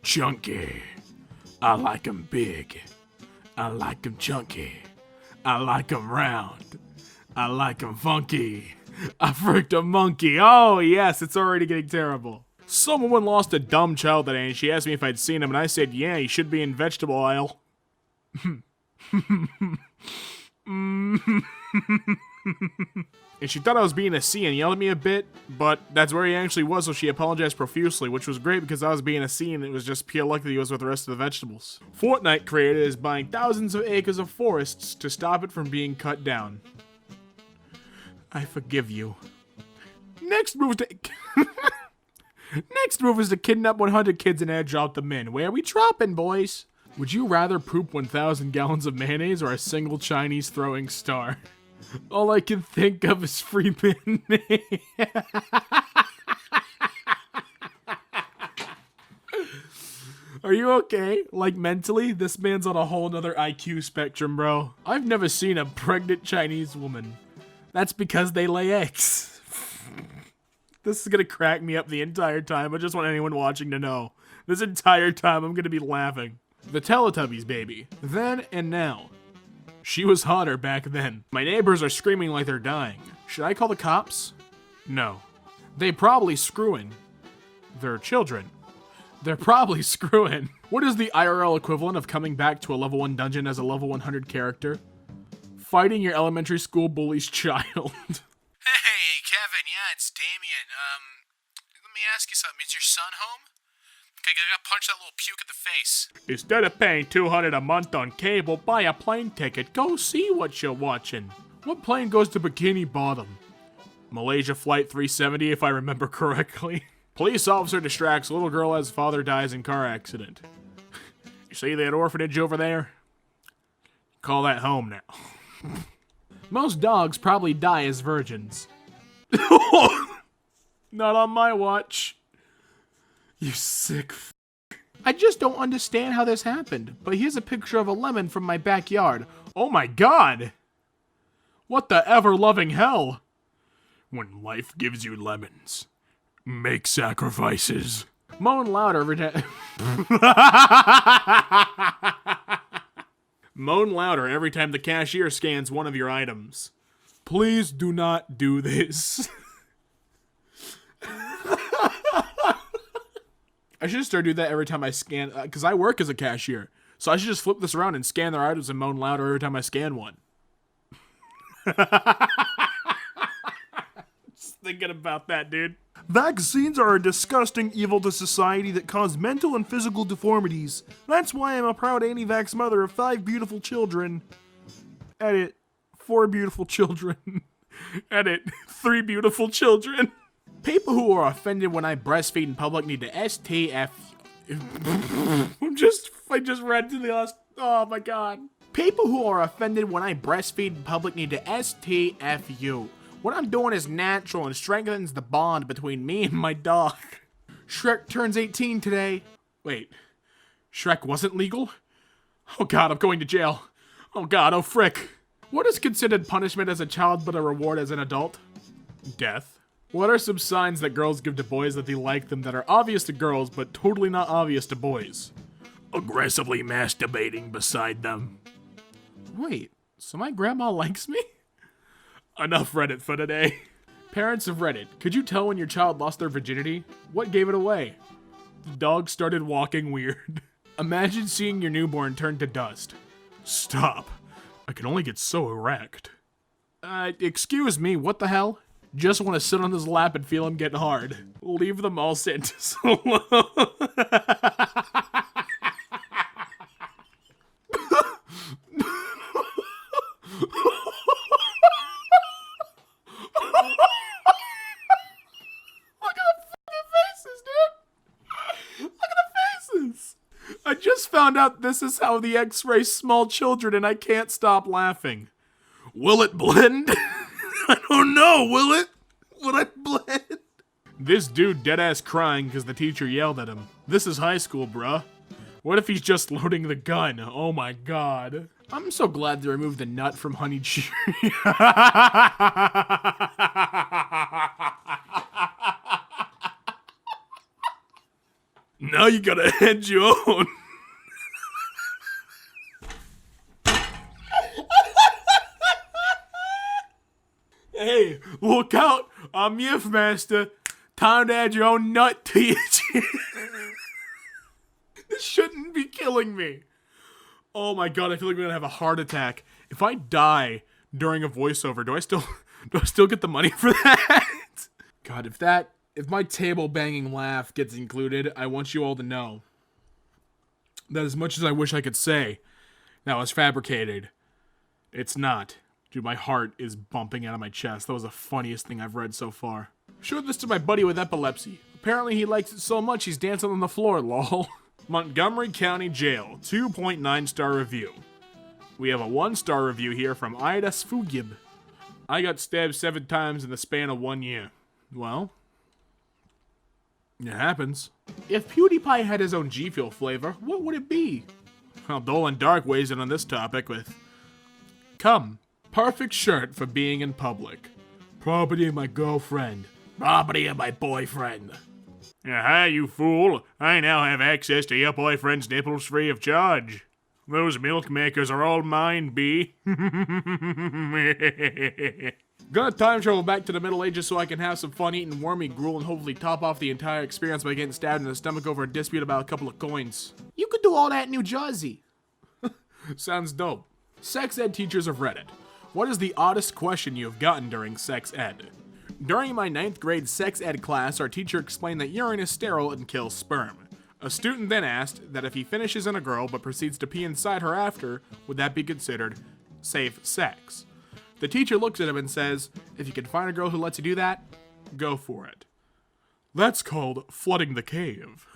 chunky. I like 'em big. I like 'em chunky. I like 'em round. I like 'em funky. I freaked a monkey. Oh yes, it's already getting terrible. Someone lost a dumb child today and she asked me if I'd seen him and I said, yeah, he should be in vegetable aisle. And she thought I was being a C and yelled at me a bit, but that's where he actually was, so she apologized profusely, which was great because I was being a C and it was just pure luck that he was with the rest of the vegetables. Fortnite creator is buying thousands of acres of forests to stop it from being cut down. I forgive you. Next move is to kidnap 100 kids and airdrop them in. Where we dropping, boys? Would you rather poop 1,000 gallons of mayonnaise or a single Chinese throwing star? All I can think of is free mayonnaise. Are you okay? Like mentally? This man's on a whole nother IQ spectrum, bro. I've never seen a pregnant Chinese woman. That's because they lay eggs. This is gonna crack me up the entire time. I just want anyone watching to know. This entire time I'm gonna be laughing. The Teletubbies, baby. Then and now. She was hotter back then. My neighbors are screaming like they're dying. Should I call the cops? No. They probably screwing. They're children. They're probably screwing. What is the IRL equivalent of coming back to a level 1 dungeon as a level 100 character? Fighting your elementary school bully's child. Hey, Kevin, yeah, it's Damien. Let me ask you something. Is your son home? Okay, I gotta punch that little puke in the face. Instead of paying $200 a month on cable, buy a plane ticket. Go see what you're watching. What plane goes to Bikini Bottom? Malaysia Flight 370, if I remember correctly. Police officer distracts little girl as father dies in car accident. You see that orphanage over there? Call that home now. Most dogs probably die as virgins. Not on my watch. You sick f***. I just don't understand how this happened, but here's a picture of a lemon from my backyard. Oh my god! What the ever-loving hell? When life gives you lemons, make sacrifices. Moan louder every time. Moan louder every time the cashier scans one of your items. Please do not do this. I should start doing that every time I scan, because I work as a cashier. So I should just flip this around and scan their items and moan louder every time I scan one. Just thinking about that, dude. Vaccines are a disgusting evil to society that cause mental and physical deformities. That's why I'm a proud anti-vax mother of 5 beautiful children. Edit. 4 beautiful children. Edit. 3 beautiful children. People who are offended when I breastfeed in public need to STF. I just read to the last. Oh my god. People who are offended when I breastfeed in public need to STFU. What I'm doing is natural and strengthens the bond between me and my dog. Shrek turns 18 today. Wait, Shrek wasn't legal? Oh god, I'm going to jail. Oh god, oh frick. What is considered punishment as a child but a reward as an adult? Death. What are some signs that girls give to boys that they like them that are obvious to girls but totally not obvious to boys? Aggressively masturbating beside them. Wait, so my grandma likes me? Enough Reddit for today. Parents of Reddit, could you tell when your child lost their virginity? What gave it away? The dog started walking weird. Imagine seeing your newborn turn to dust. Stop. I can only get so erect. Excuse me, what the hell? Just want to sit on his lap and feel him get hard. Leave them all scientists alone. I just found out this is how the X-ray small children and I can't stop laughing. Will it blend? I don't know, will it? Will it blend? This dude deadass crying because the teacher yelled at him. This is high school, bruh. What if he's just loading the gun? Oh my god. I'm so glad they removed the nut from Honey Chew. now you gotta hedge your own. Hey, look out! I'm Yiff Master. Time to add your own nut to your chin. This shouldn't be killing me. Oh my god, I feel like I'm gonna have a heart attack. If I die during a voiceover, do I still get the money for that? God, if my table banging laugh gets included, I want you all to know that as much as I wish I could say that was fabricated, it's not. Dude, my heart is bumping out of my chest. That was the funniest thing I've read so far. Showed this to my buddy with epilepsy. Apparently he likes it so much he's dancing on the floor, lol. Montgomery County Jail, 2.9 star review. We have a 1-star review here from Ida Sfugib. I got stabbed 7 times in the span of 1 year. Well, it happens. If PewDiePie had his own G Fuel flavor, what would it be? Well, Dolan Dark weighs in on this topic with, come, perfect shirt for being in public. Property of my girlfriend. Property of my boyfriend. Hi, you fool. I now have access to your boyfriend's nipples free of charge. Those milk makers are all mine, B. Gonna time travel back to the Middle Ages so I can have some fun eating wormy gruel and hopefully top off the entire experience by getting stabbed in the stomach over a dispute about a couple of coins. You could do all that in New Jersey. Sounds dope. Sex ed teachers of Reddit. What is the oddest question you have gotten during sex ed? During my 9th grade sex ed class, our teacher explained that urine is sterile and kills sperm. A student then asked that if he finishes in a girl but proceeds to pee inside her after, would that be considered safe sex? The teacher looks at him and says, if you can find a girl who lets you do that, go for it. That's called flooding the cave.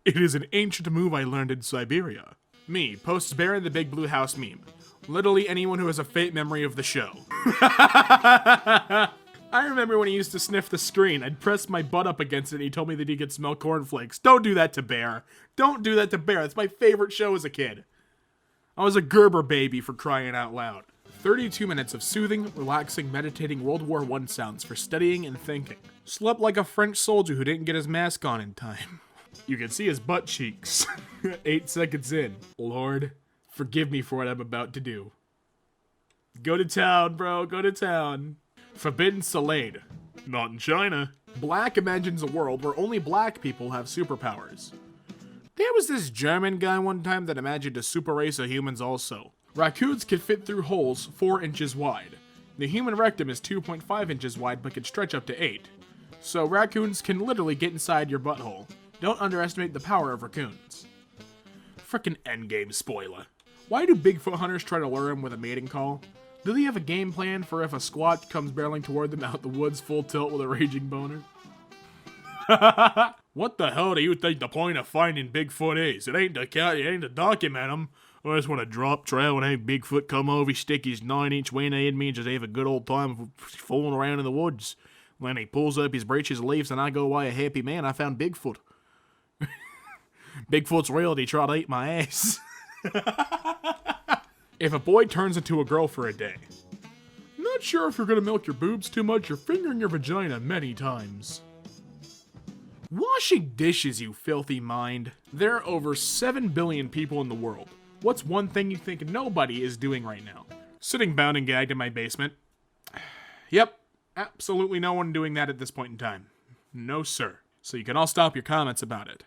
It is an ancient move I learned in Siberia. Me, posts Bear in the Big Blue House meme. Literally anyone who has a faint memory of the show. I remember when he used to sniff the screen. I'd press my butt up against it and he told me that he could smell cornflakes. Don't do that to Bear. Don't do that to Bear. That's my favorite show as a kid. I was a Gerber baby, for crying out loud. 32 minutes of soothing, relaxing, meditating World War I sounds for studying and thinking. Slept like a French soldier who didn't get his mask on in time. You can see his butt cheeks. 8 seconds in. Lord, forgive me for what I'm about to do. Go to town, bro. Go to town. Forbidden Salade. Not in China. Black imagines a world where only black people have superpowers. There was this German guy one time that imagined a super race of humans also. Raccoons can fit through holes 4 inches wide. The human rectum is 2.5 inches wide but can stretch up to 8. So raccoons can literally get inside your butthole. Don't underestimate the power of raccoons. Frickin' endgame spoiler. Why do Bigfoot hunters try to lure him with a mating call? Do they have a game plan for if a squat comes barreling toward them out the woods full tilt with a raging boner? What the hell do you think the point of finding Bigfoot is? It ain't to document him. I just want to drop trail and have Bigfoot come over, stick his 9-inch wiener in me and just have a good old time fooling around in the woods. When he pulls up his breeches and leaves and I go away a happy man, I found Bigfoot. Bigfoot's real and he tried to eat my ass. If a boy turns into a girl for a day. Not sure if you're gonna milk your boobs too much or fingering your vagina many times. Washing dishes, you filthy mind. There are over 7 billion people in the world. What's one thing you think nobody is doing right now? Sitting bound and gagged in my basement. Yep, absolutely no one doing that at this point in time. No sir. So you can all stop your comments about it.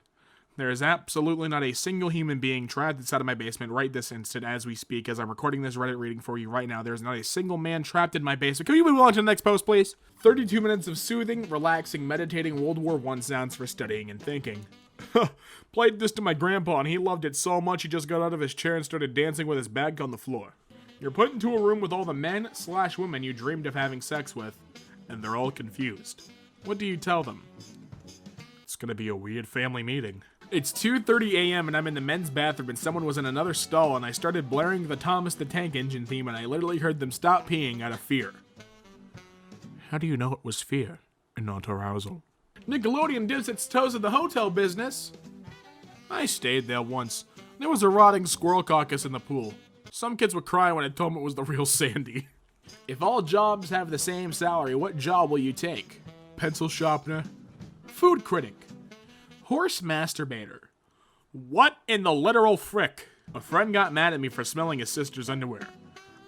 There is absolutely not a single human being trapped inside of my basement right this instant as we speak, as I'm recording this Reddit reading for you right now. There is not a single man trapped in my basement. Can you move on to the next post, please? 32 minutes of soothing, relaxing, meditating World War I sounds for studying and thinking. Played this to my grandpa and he loved it so much he just got out of his chair and started dancing with his bag on the floor. You're put into a room with all the men/women you dreamed of having sex with, and they're all confused. What do you tell them? It's gonna be a weird family meeting. It's 2:30 a.m. and I'm in the men's bathroom and someone was in another stall and I started blaring the Thomas the Tank Engine theme and I literally heard them stop peeing out of fear. How do you know it was fear and not arousal? Nickelodeon dips its toes in the hotel business. I stayed there once. There was a rotting squirrel carcass in the pool. Some kids were crying when I told them it was the real Sandy. If all jobs have the same salary, what job will you take? Pencil sharpener? Food critic? Horse masturbator. What in the literal frick? A friend got mad at me for smelling his sister's underwear.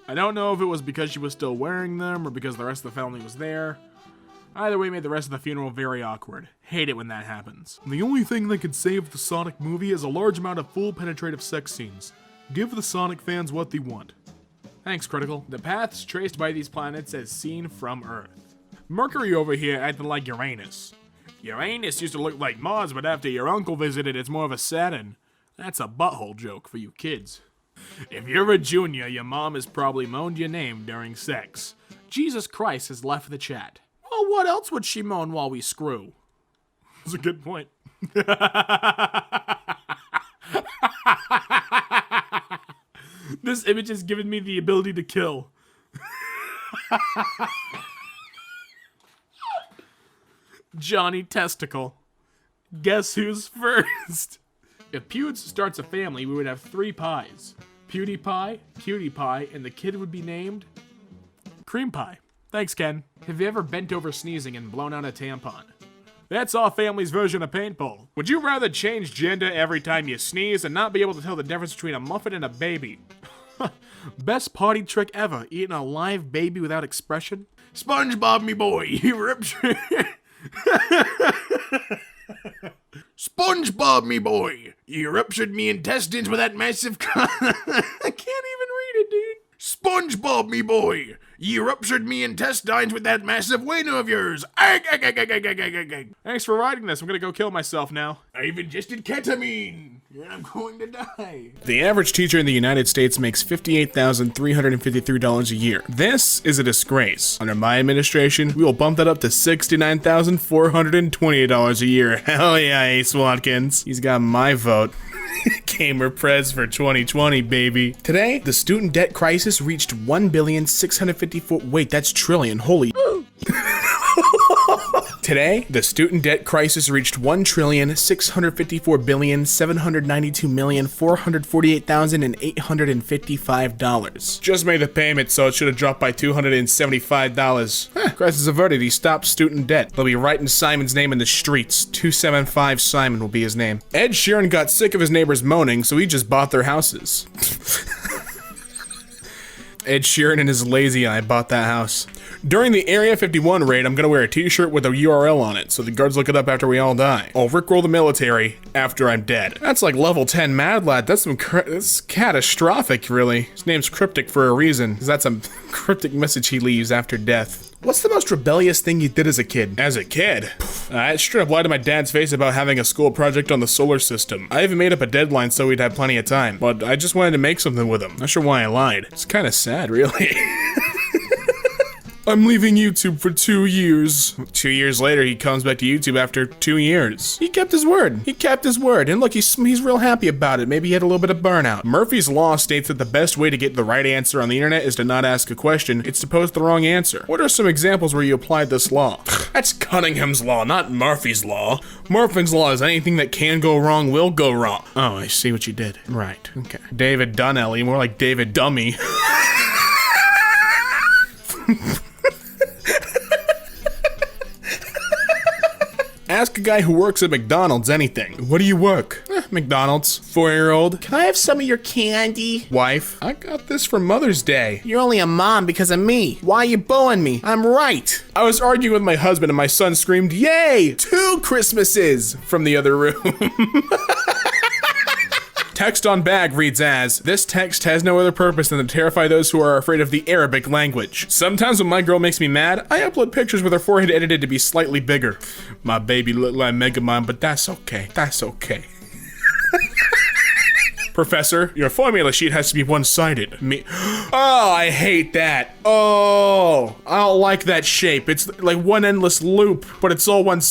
I don't know if it was because she was still wearing them or because the rest of the family was there. Either way, made the rest of the funeral very awkward. Hate it when that happens. The only thing that could save the Sonic movie is a large amount of full penetrative sex scenes. Give the Sonic fans what they want. Thanks, Critical. The paths traced by these planets as seen from Earth. Mercury over here acting like Uranus. Uranus used to look like Mars, but after your uncle visited, it's more of a Saturn. That's a butthole joke for you kids. If you're a junior, your mom has probably moaned your name during sex. Jesus Christ has left the chat. Well, what else would she moan while we screw? That's a good point. This image has given me the ability to kill. Johnny Testicle. Guess who's first? If Pewds starts a family, we would have 3 pies. PewDiePie, Cutie Pie, and the kid would be named Cream Pie. Thanks, Ken. Have you ever bent over sneezing and blown out a tampon? That's our family's version of paintball. Would you rather change gender every time you sneeze and not be able to tell the difference between a muffin and a baby? Best party trick ever, eating a live baby without expression? SpongeBob, me boy, you ruptured. SpongeBob, me boy, you ruptured me intestines with that massive I can't even read it, dude. SpongeBob, me boy, you ruptured me intestines with that massive wiener of yours. Thanks for writing this. I'm gonna go kill myself now. I even ingested ketamine, and I'm going to die. The average teacher in the United States makes $58,353 a year. This is a disgrace. Under my administration, we will bump that up to $69,428 a year. Hell yeah, Ace Watkins. He's got my vote. Gamer Prez for 2020, baby. Today, the student debt crisis reached 1,654. Wait, that's trillion. Holy. Today, the student debt crisis reached $1,654,792,448,855. Just made the payment, so it should have dropped by $275. Crisis averted. He stopped student debt. They'll be writing Simon's name in the streets. 275 Simon will be his name. Ed Sheeran got sick of his neighbors moaning, so he just bought their houses. Ed Sheeran and his lazy eye bought that house. During the Area 51 raid, I'm gonna wear a t-shirt with a URL on it, so the guards look it up after we all die. I'll rickroll the military after I'm dead. That's like level 10 MADLAD. That's catastrophic, really. His name's Cryptic for a reason, because that's a cryptic message he leaves after death. What's the most rebellious thing you did as a kid? As a kid? I straight up lied to my dad's face about having a school project on the solar system. I even made up a deadline so we'd have plenty of time, but I just wanted to make something with him. Not sure why I lied. It's kind of sad, really. I'm leaving YouTube for 2 years. 2 years later, he comes back to YouTube after 2 years. He kept his word. He kept his word. And look, he's real happy about it. Maybe he had a little bit of burnout. Murphy's Law states that the best way to get the right answer on the internet is to not ask a question. It's to post the wrong answer. What are some examples where you applied this law? That's Cunningham's Law, not Murphy's Law. Murphy's Law is anything that can go wrong will go wrong. Oh, I see what you did. Right, okay. David Donnelly, more like David Dummy. Ask a guy who works at McDonald's anything. What do you work? McDonald's. 4-year-old. Can I have some of your candy? Wife. I got this for Mother's Day. You're only a mom because of me. Why are you booing me? I'm right. I was arguing with my husband and my son screamed, "Yay! 2 Christmases!" from the other room. Text on bag reads as, "This text has no other purpose than to terrify those who are afraid of the Arabic language. Sometimes when my girl makes me mad, I upload pictures with her forehead edited to be slightly bigger. My baby look like Megamind, but that's okay. That's okay." Professor, your formula sheet has to be one-sided. Me. Oh, I hate that. Oh, I don't like that shape. It's like one endless loop, but it's all one.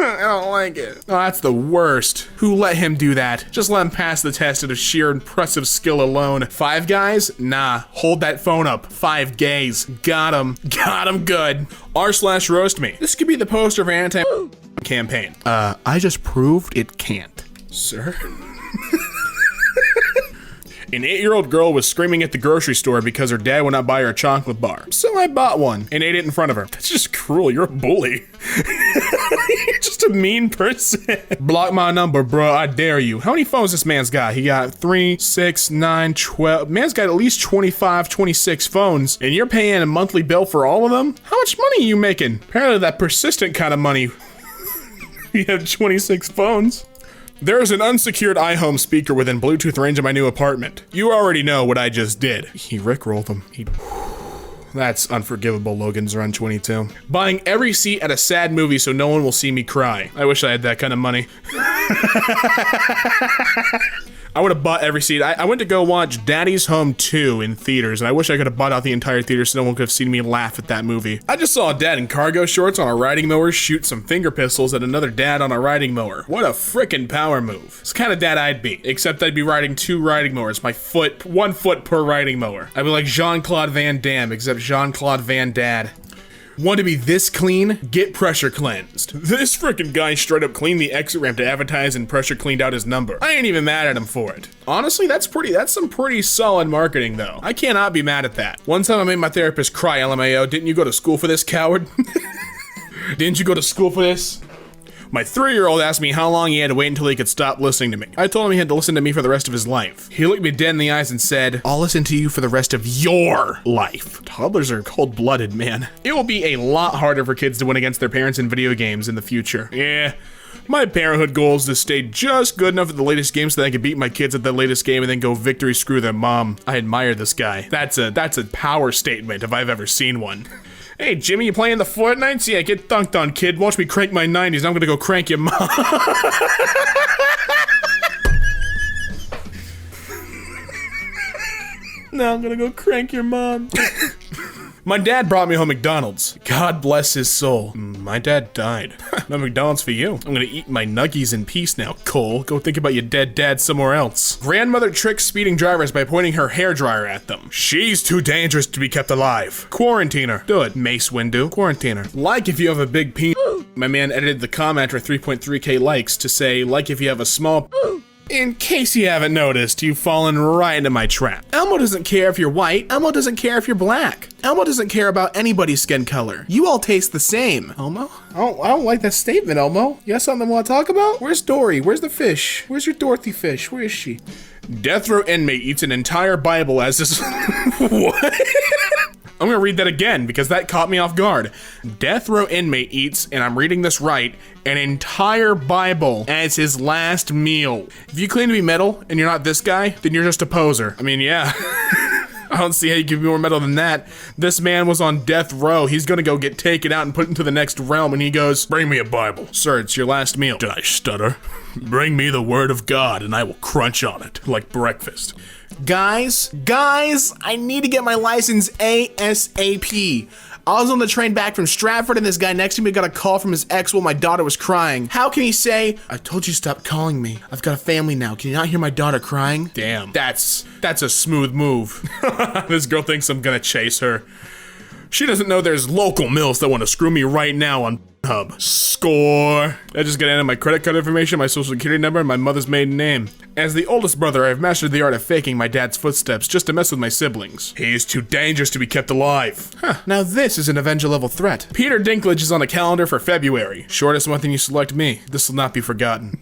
I don't like it. Oh, that's the worst. Who let him do that? Just let him pass the test out of sheer impressive skill alone. 5 guys? Nah, hold that phone up. 5 gays. Got him. Got him good. r/roast me. This could be the poster for campaign. I just proved it can't. Sir? An 8-year-old girl was screaming at the grocery store because her dad would not buy her a chocolate bar. So I bought one and ate it in front of her. That's just cruel. You're a bully. You're just a mean person. Block my number, bro. I dare you. How many phones this man's got? He got 3, 6, 9, 12. Man's got at least 25, 26 phones. And you're paying a monthly bill for all of them? How much money are you making? Apparently that persistent kind of money. You have 26 phones. There is an unsecured iHome speaker within Bluetooth range of my new apartment. You already know what I just did. He rickrolled him. That's unforgivable, Logan's Run 22. Buying every seat at a sad movie so no one will see me cry. I wish I had that kind of money. I would have bought every seat. I went to go watch Daddy's Home 2 in theaters, and I wish I could have bought out the entire theater so no one could have seen me laugh at that movie. I just saw a dad in cargo shorts on a riding mower shoot some finger pistols at another dad on a riding mower. What a frickin' power move. It's the kind of dad I'd be, except I'd be riding 2 riding mowers, 1 foot per riding mower. I'd be like Jean-Claude Van Damme, except Jean-Claude Van Dad. Want to be this clean? Get pressure cleansed. This frickin' guy straight up cleaned the exit ramp to advertise and pressure cleaned out his number. I ain't even mad at him for it. Honestly, that's some pretty solid marketing though. I cannot be mad at that. One time I made my therapist cry, LMAO. Didn't you go to school for this, coward? Didn't you go to school for this? My 3-year-old asked me how long he had to wait until he could stop listening to me. I told him he had to listen to me for the rest of his life. He looked me dead in the eyes and said, I'll listen to you for the rest of your life. Toddlers are cold-blooded, man. It will be a lot harder for kids to win against their parents in video games in the future. Yeah. My parenthood goal is to stay just good enough at the latest game so that I can beat my kids at the latest game and then go victory screw their mom. I admire this guy. That's a power statement if I've ever seen one. Hey, Jimmy, you playing the Fortnites? Yeah, get dunked on, kid. Watch me crank my 90s. I'm gonna go crank your mom. No, I'm gonna go crank your mom. My dad brought me home McDonald's. God bless his soul. My dad died. No McDonald's for you. I'm gonna eat my nuggies in peace now, Cole. Go think about your dead dad somewhere else. Grandmother tricks speeding drivers by pointing her hairdryer at them. She's too dangerous to be kept alive. Quarantine her. Do it, Mace Windu. Quarantine her. Like if you have a big penis. My man edited the comment for 3.3k likes to say, like if you have a small. In case you haven't noticed, you've fallen right into my trap. Elmo doesn't care if you're white. Elmo doesn't care if you're black. Elmo doesn't care about anybody's skin color. You all taste the same. Elmo? I don't like that statement, Elmo. You got something I want to talk about? Where's Dory? Where's the fish? Where's your Dorothy fish? Where is she? Death row inmate eats an entire Bible as his... What? I'm gonna read that again because that caught me off guard. Death row inmate eats, and I'm reading this right, an entire Bible as his last meal. If you claim to be metal and you're not this guy, then you're just a poser. I mean, yeah. I don't see how you give me more metal than that. This man was on death row. He's gonna go get taken out and put into the next realm, and he goes, bring me a Bible. Sir, it's your last meal. Did I stutter? Bring me the word of God, and I will crunch on it like breakfast. Guys, I need to get my license ASAP. I was on the train back from Stratford and this guy next to me got a call from his ex while my daughter was crying. How can he say, I told you stop calling me. I've got a family now. Can you not hear my daughter crying? Damn, that's a smooth move. This girl thinks I'm gonna chase her. She doesn't know there's local mills that want to screw me right now on Hub. Score. I just got into my credit card information, my social security number, and my mother's maiden name. As the oldest brother, I've mastered the art of faking my dad's footsteps just to mess with my siblings. He is too dangerous to be kept alive. Huh, now this is an Avenger level threat. Peter Dinklage is on the calendar for February. Shortest month and you select me. This will not be forgotten.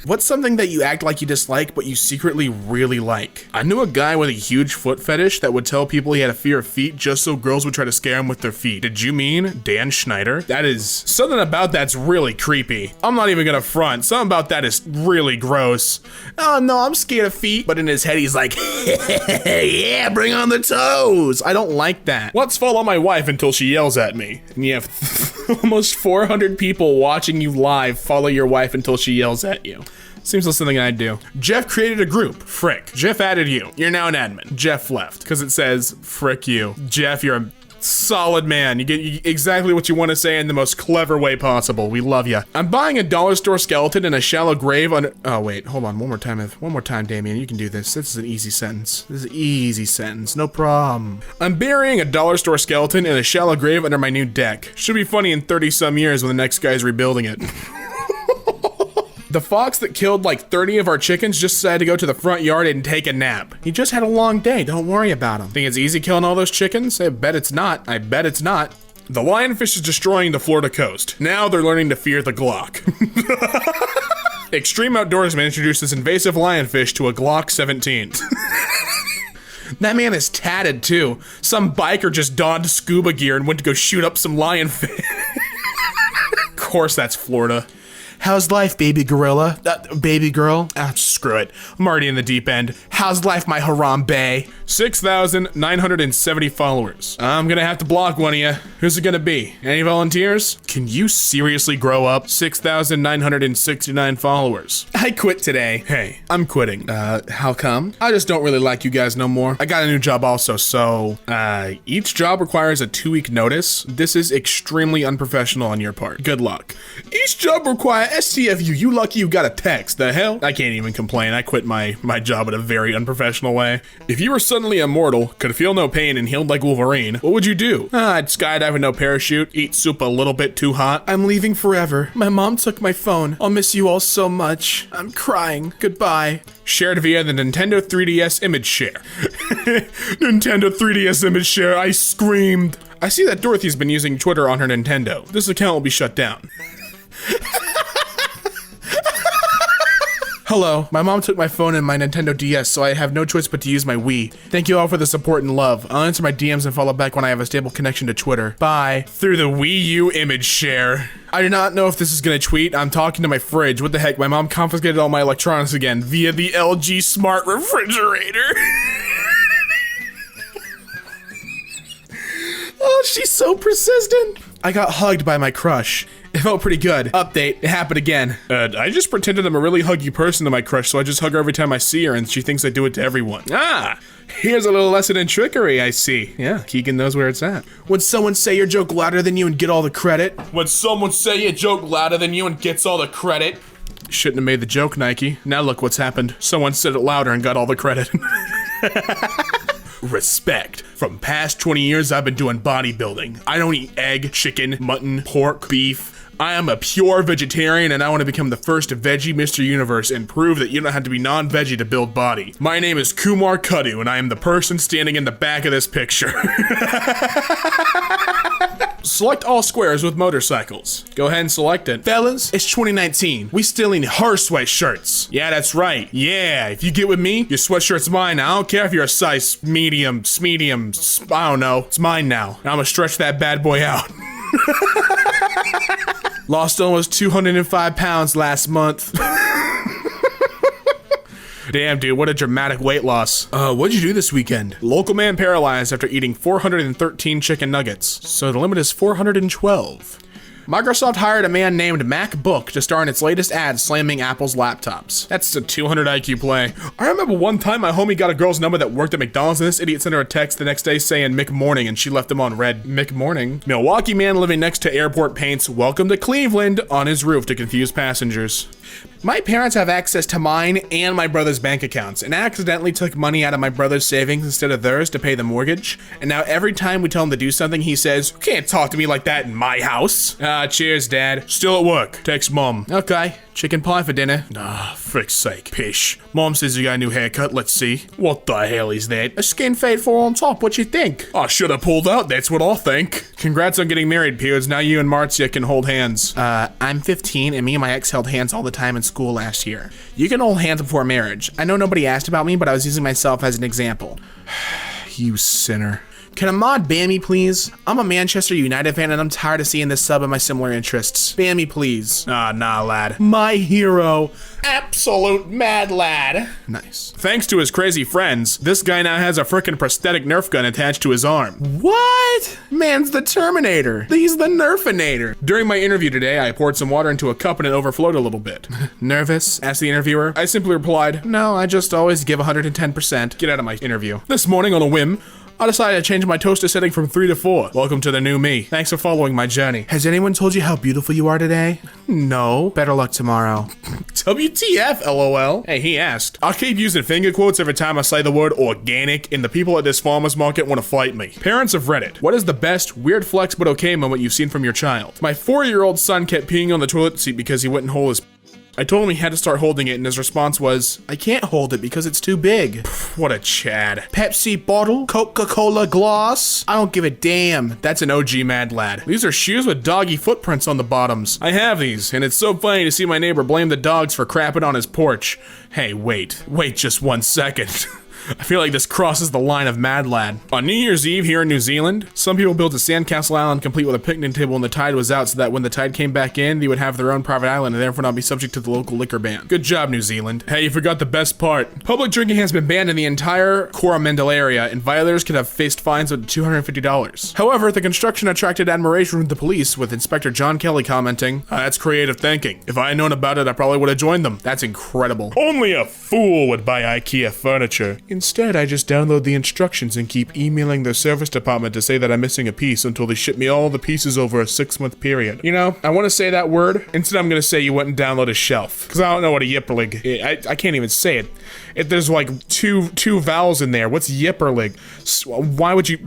What's something that you act like you dislike, but you secretly really like? I knew a guy with a huge foot fetish that would tell people he had a fear of feet just so girls would try to scare him with their feet. Did you mean Dan Schneider? That is, something about that's really creepy. I'm not even gonna front. Something about that is really gross. Oh no, I'm scared of feet. But in his head, he's like, yeah, bring on the toes. I don't like that. Let's follow my wife until she yells at me. And you have almost 400 people watching you live follow your wife until she yells at you. Seems like something I'd do. Jeff created a group. Frick. Jeff added you. You're now an admin. Jeff left because it says, frick you. Jeff, you're a solid man. You get exactly what you want to say in the most clever way possible. We love you. I'm buying a dollar store skeleton in a shallow grave on... Oh, wait. Hold on. One more time, Damien. You can do this. This is an easy sentence. This is an easy sentence. No problem. I'm burying a dollar store skeleton in a shallow grave under my new deck. Should be funny in 30-some years when the next guy's rebuilding it. The fox that killed like 30 of our chickens just decided to go to the front yard and take a nap. He just had a long day, don't worry about him. Think it's easy killing all those chickens? I bet it's not. I bet it's not. The lionfish is destroying the Florida coast. Now they're learning to fear the Glock. Extreme Outdoorsman introduced this invasive lionfish to a Glock 17. That man is tatted too. Some biker just donned scuba gear and went to go shoot up some lionfish. Of course that's Florida. How's life, baby gorilla? Baby girl? Screw it. I'm already in the deep end. How's life, my Harambe? 6,970 followers. I'm gonna have to block one of you. Who's it gonna be? Any volunteers? Can you seriously grow up? 6,969 followers. I quit today. Hey, I'm quitting. How come? I just don't really like you guys no more. I got a new job also, so, each job requires a 2-week notice. This is extremely unprofessional on your part. Good luck. Each job requires STFU, you lucky you got a text. The hell? I can't even complain. I quit my job in a very unprofessional way. If you were suddenly immortal, could feel no pain and healed like Wolverine, what would you do? I'd skydive with no parachute, eat soup a little bit too hot. I'm leaving forever. My mom took my phone. I'll miss you all so much. I'm crying. Goodbye. Shared via the Nintendo 3DS image share. Nintendo 3DS image share, I screamed. I see that Dorothy's been using Twitter on her Nintendo. This account will be shut down. Hello, my mom took my phone and my Nintendo DS, so I have no choice but to use my Wii. Thank you all for the support and love. I'll answer my DMs and follow back when I have a stable connection to Twitter. Bye. Through the Wii U image share. I do not know if this is gonna tweet. I'm talking to my fridge. What the heck? My mom confiscated all my electronics again via the LG smart refrigerator. Oh, she's so persistent. I got hugged by my crush. It felt pretty good. Update, it happened again. I just pretended I'm a really huggy person to my crush, so I just hug her every time I see her, and she thinks I do it to everyone. Ah, here's a little lesson in trickery, I see. Yeah, Keegan knows where it's at. When someone say your joke louder than you and get all the credit. When someone say your joke louder than you and gets all the credit. Shouldn't have made the joke, Nike. Now look what's happened. Someone said it louder and got all the credit. Respect. From past 20 years, I've been doing bodybuilding. I don't eat egg, chicken, mutton, pork, beef. I am a pure vegetarian and I want to become the first veggie Mr. Universe and prove that you don't have to be non-veggie to build body. My name is Kumar Kuddu and I am the person standing in the back of this picture. Select all squares with motorcycles. Go ahead and select it. Fellas, it's 2019. We still need her sweatshirts. Yeah, that's right. Yeah, if you get with me, your sweatshirt's mine. I don't care if you're a size medium, I don't know. It's mine now. And I'm gonna stretch that bad boy out. Lost almost 205 pounds last month. Damn, dude, what a dramatic weight loss. What'd you do this weekend? Local man paralyzed after eating 413 chicken nuggets. So the limit is 412. Microsoft hired a man named MacBook to star in its latest ad slamming Apple's laptops. That's a 200 IQ play. I remember one time my homie got a girl's number that worked at McDonald's and this idiot sent her a text the next day saying Mick Morning and she left him on red. Mick Morning? Milwaukee man living next to airport paints "Welcome to Cleveland" on his roof to confuse passengers. My parents have access to mine and my brother's bank accounts and accidentally took money out of my brother's savings instead of theirs to pay the mortgage. And now every time we tell him to do something, he says, "You can't talk to me like that in my house." Cheers, Dad. Still at work. Text Mom. Okay. Chicken pie for dinner. Frick's sake. Pish. Mom says you got a new haircut. Let's see. What the hell is that? A skin fade 4 on top. What you think? I should have pulled out. That's what I think. Congrats on getting married, Piers. Now you and Marzia can hold hands. I'm 15 and me and my ex held hands all the time in school last year. You can hold hands before marriage. I know nobody asked about me, but I was using myself as an example. You sinner. Can a mod ban me, please? I'm a Manchester United fan and I'm tired of seeing this sub of my similar interests. Ban me, please. Nah, lad. My hero. Absolute mad lad. Nice. Thanks to his crazy friends, this guy now has a frickin' prosthetic Nerf gun attached to his arm. What? Man's the Terminator. He's the Nerfinator. During my interview today, I poured some water into a cup and it overflowed a little bit. Nervous? Asked the interviewer. I simply replied, no, I just always give 110%. Get out of my interview. This morning on a whim, I decided to change my toaster setting from 3 to 4. Welcome to the new me. Thanks for following my journey. Has anyone told you how beautiful you are today? No. Better luck tomorrow. WTF, LOL. Hey, he asked. I'll keep using finger quotes every time I say the word organic, and the people at this farmer's market want to fight me. Parents of Reddit, what is the best weird flex but okay moment you've seen from your child? My 4-year-old son kept peeing on the toilet seat because he wouldn't hold his I told him he had to start holding it, and his response was, I can't hold it because it's too big. What a Chad. Pepsi bottle? Coca-Cola glass? I don't give a damn. That's an OG Mad Lad. These are shoes with doggy footprints on the bottoms. I have these, and it's so funny to see my neighbor blame the dogs for crapping on his porch. Hey, wait just 1 second. I feel like this crosses the line of Mad Lad. On New Year's Eve here in New Zealand, some people built a sandcastle island complete with a picnic table when the tide was out so that when the tide came back in, they would have their own private island and therefore not be subject to the local liquor ban. Good job, New Zealand. Hey, you forgot the best part. Public drinking has been banned in the entire Coromandel area, and violators could have faced fines of $250. However, the construction attracted admiration from the police, with Inspector John Kelly commenting, that's creative thinking. If I had known about it, I probably would have joined them. That's incredible. Only a fool would buy IKEA furniture. Instead, I just download the instructions and keep emailing the service department to say that I'm missing a piece until they ship me all the pieces over a 6-month period. You know, I want to say that word. Instead, I'm going to say you went and download a shelf. Because I don't know what a yipperlig is. I can't even say it. There's like two vowels in there. What's yipperlig? Why would you...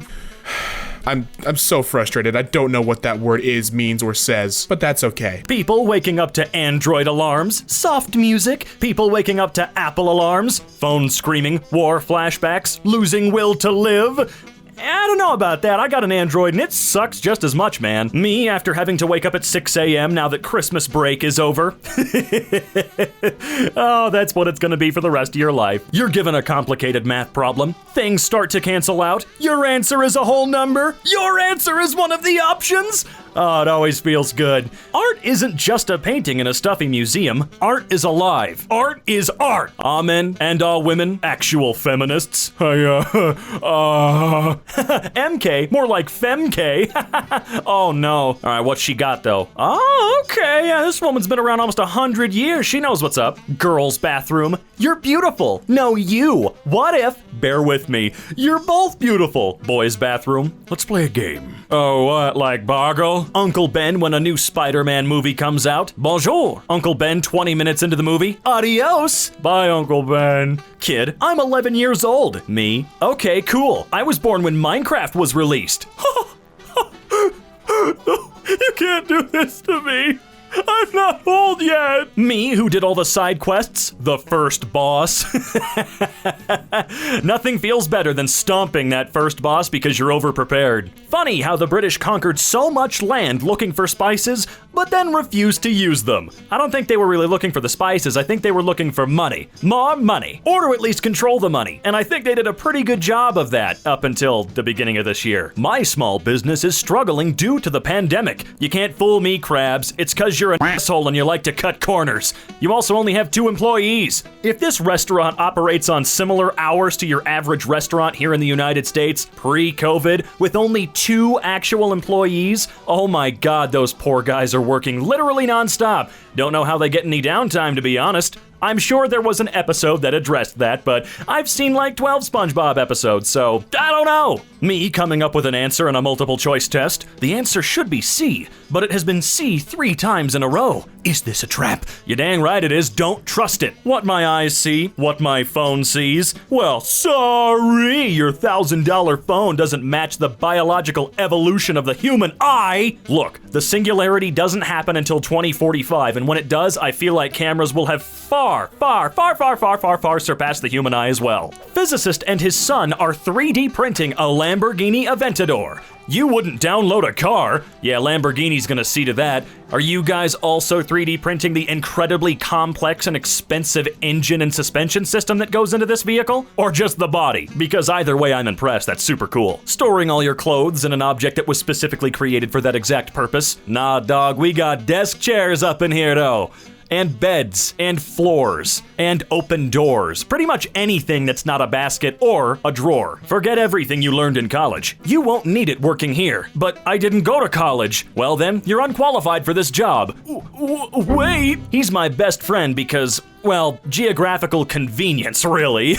I'm so frustrated. I don't know what that word is, means, or says, but that's okay. People waking up to Android alarms, soft music, people waking up to Apple alarms, phone screaming, war flashbacks, losing will to live. I don't know about that. I got an Android and it sucks just as much, man. Me, after having to wake up at 6 a.m. now that Christmas break is over. Oh, that's what it's gonna be for the rest of your life. You're given a complicated math problem. Things start to cancel out. Your answer is a whole number. Your answer is one of the options. Oh, it always feels good. Art isn't just a painting in a stuffy museum. Art is alive. Art is art. Amen. And all women, actual feminists. MK, more like FemK. Oh no. All right, what's she got though? Oh, okay. Yeah, this woman's been around almost 100 years. She knows what's up. Girls' bathroom. You're beautiful. No, you. What if, bear with me, you're both beautiful. Boys' bathroom. Let's play a game. Oh, what, like Boggle? Uncle Ben when a new Spider-Man movie comes out. Bonjour. Uncle Ben 20 minutes into the movie. Adios. Bye, Uncle Ben. Kid, I'm 11 years old. Me? Okay, cool. I was born when Minecraft was released. You can't do this to me. I'm not old yet. Me, who did all the side quests, the first boss. Nothing feels better than stomping that first boss because you're overprepared. Funny how the British conquered so much land looking for spices, but then refused to use them. I don't think they were really looking for the spices, I think they were looking for money. More money. Or to at least control the money. And I think they did a pretty good job of that up until the beginning of this year. My small business is struggling due to the pandemic. You can't fool me, crabs. It's 'cause you're an asshole and you like to cut corners. You also only have 2 employees. If this restaurant operates on similar hours to your average restaurant here in the United States, pre-COVID, with only 2 actual employees, oh my god, those poor guys are working literally nonstop. Don't know how they get any downtime, to be honest. I'm sure there was an episode that addressed that, but I've seen like 12 SpongeBob episodes, so I don't know. Me coming up with an answer in a multiple choice test. The answer should be C, but it has been C 3 times in a row. Is this a trap? You dang right it is. Don't trust it. What my eyes see, what my phone sees. Well, sorry, your $1,000 phone doesn't match the biological evolution of the human eye. Look, the singularity doesn't happen until 2045, and when it does, I feel like cameras will have far surpassed the human eye as well. Physicist and his son are 3D printing a Lamborghini Aventador. You wouldn't download a car. Yeah, Lamborghini's gonna see to that. Are you guys also 3D printing the incredibly complex and expensive engine and suspension system that goes into this vehicle? Or just the body? Because either way, I'm impressed. That's super cool. Storing all your clothes in an object that was specifically created for that exact purpose? Nah, dog, we got desk chairs up in here, though. And beds, and floors, and open doors. Pretty much anything that's not a basket or a drawer. Forget everything you learned in college. You won't need it working here. But I didn't go to college. Well then, you're unqualified for this job. Wait! He's my best friend because, well, geographical convenience, really.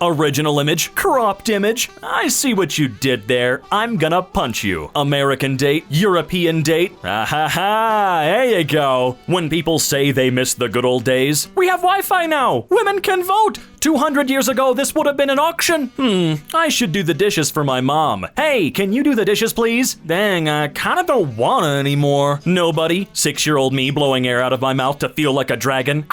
Original image, cropped image. I see what you did there. I'm gonna punch you. American date, European date. Ah ha ha, there you go. When people say they miss the good old days, we have Wi-Fi now. Women can vote. 200 years ago, this would have been an auction. I should do the dishes for my mom. Hey, can you do the dishes, please? Dang, I kinda don't wanna anymore. Nobody. 6-year-old me blowing air out of my mouth to feel like a dragon.